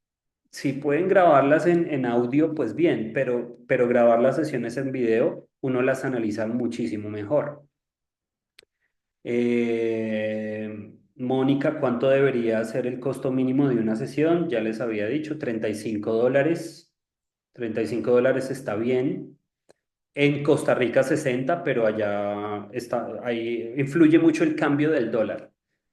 si pueden grabarlas en audio, pues bien, pero grabar las sesiones en video, uno las analiza muchísimo mejor. Mónica, ¿cuánto debería ser el costo mínimo de una sesión? Ya les había dicho, $35. $35 está bien. En Costa Rica 60, pero allá está, ahí influye mucho el cambio del dólar.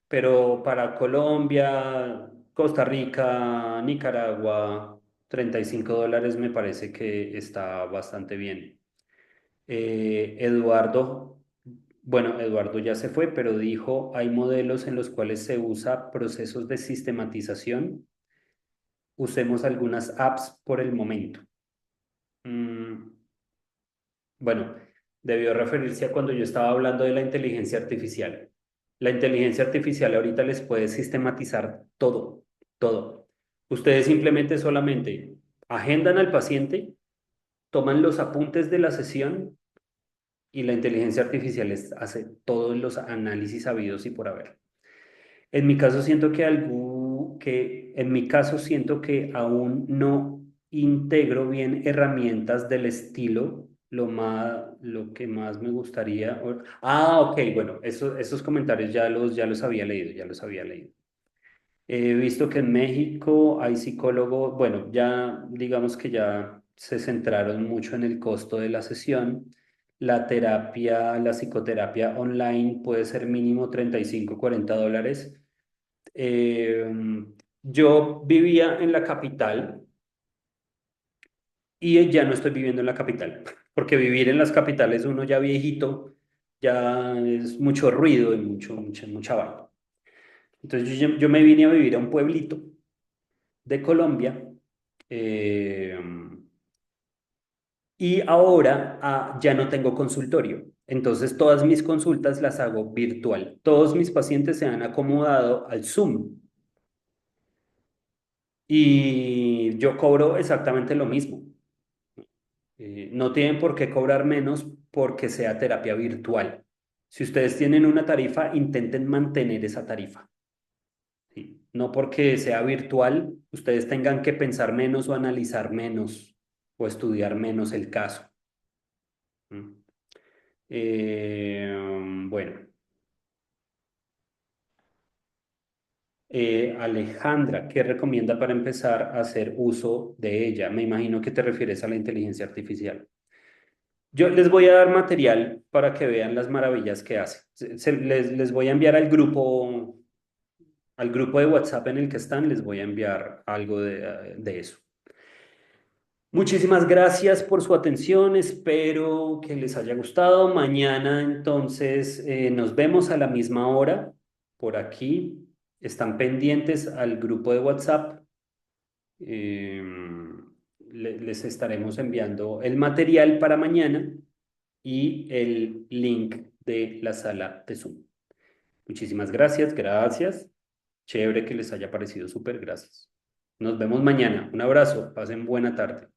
Pero para Colombia, Costa Rica, Nicaragua, $35 me parece que está bastante bien. Eduardo, bueno, Eduardo ya se fue, pero dijo, hay modelos en los cuales se usa procesos de sistematización. Usemos algunas apps por el momento. Mm, bueno, debió referirse a cuando yo estaba hablando de la inteligencia artificial. La inteligencia artificial ahorita les puede sistematizar todo, todo. Ustedes simplemente solamente agendan al paciente, toman los apuntes de la sesión y la inteligencia artificial hace todos los análisis habidos y por haber. En mi caso siento en mi caso siento que aún no integro bien herramientas del estilo, lo que más me gustaría. Ok, bueno, esos comentarios ya los había leído, ya los había leído. He visto que en México hay psicólogos, bueno, ya digamos que ya se centraron mucho en el costo de la sesión. La psicoterapia online puede ser mínimo $35 a $40. Eh, yo vivía en la capital y ya no estoy viviendo en la capital, porque vivir en las capitales uno ya viejito, ya es mucho ruido y mucha vaina. Entonces yo me vine a vivir a un pueblito de Colombia eh, y ahora ya no tengo consultorio. Entonces todas mis consultas las hago virtual. Todos mis pacientes se han acomodado al Zoom y yo cobro exactamente lo mismo. No tienen por qué cobrar menos porque sea terapia virtual. Si ustedes tienen una tarifa, intenten mantener esa tarifa. ¿Sí? No porque sea virtual, ustedes tengan que pensar menos o analizar menos o estudiar menos el caso. ¿Mm? Bueno, Alejandra, ¿qué recomienda para empezar a hacer uso de ella? Me imagino que te refieres a la inteligencia artificial. Yo les voy a dar material para que vean las maravillas que hace. Les voy a enviar al grupo de WhatsApp en el que están, les voy a enviar algo de eso. Muchísimas gracias por su atención, espero que les haya gustado. Mañana entonces nos vemos a la misma hora por aquí. Están pendientes al grupo de WhatsApp. Eh, Les estaremos enviando el material para mañana y el link de la sala de Zoom. Muchísimas gracias, gracias. Chévere que les haya parecido súper, gracias. Nos vemos mañana. Un abrazo, pasen buena tarde.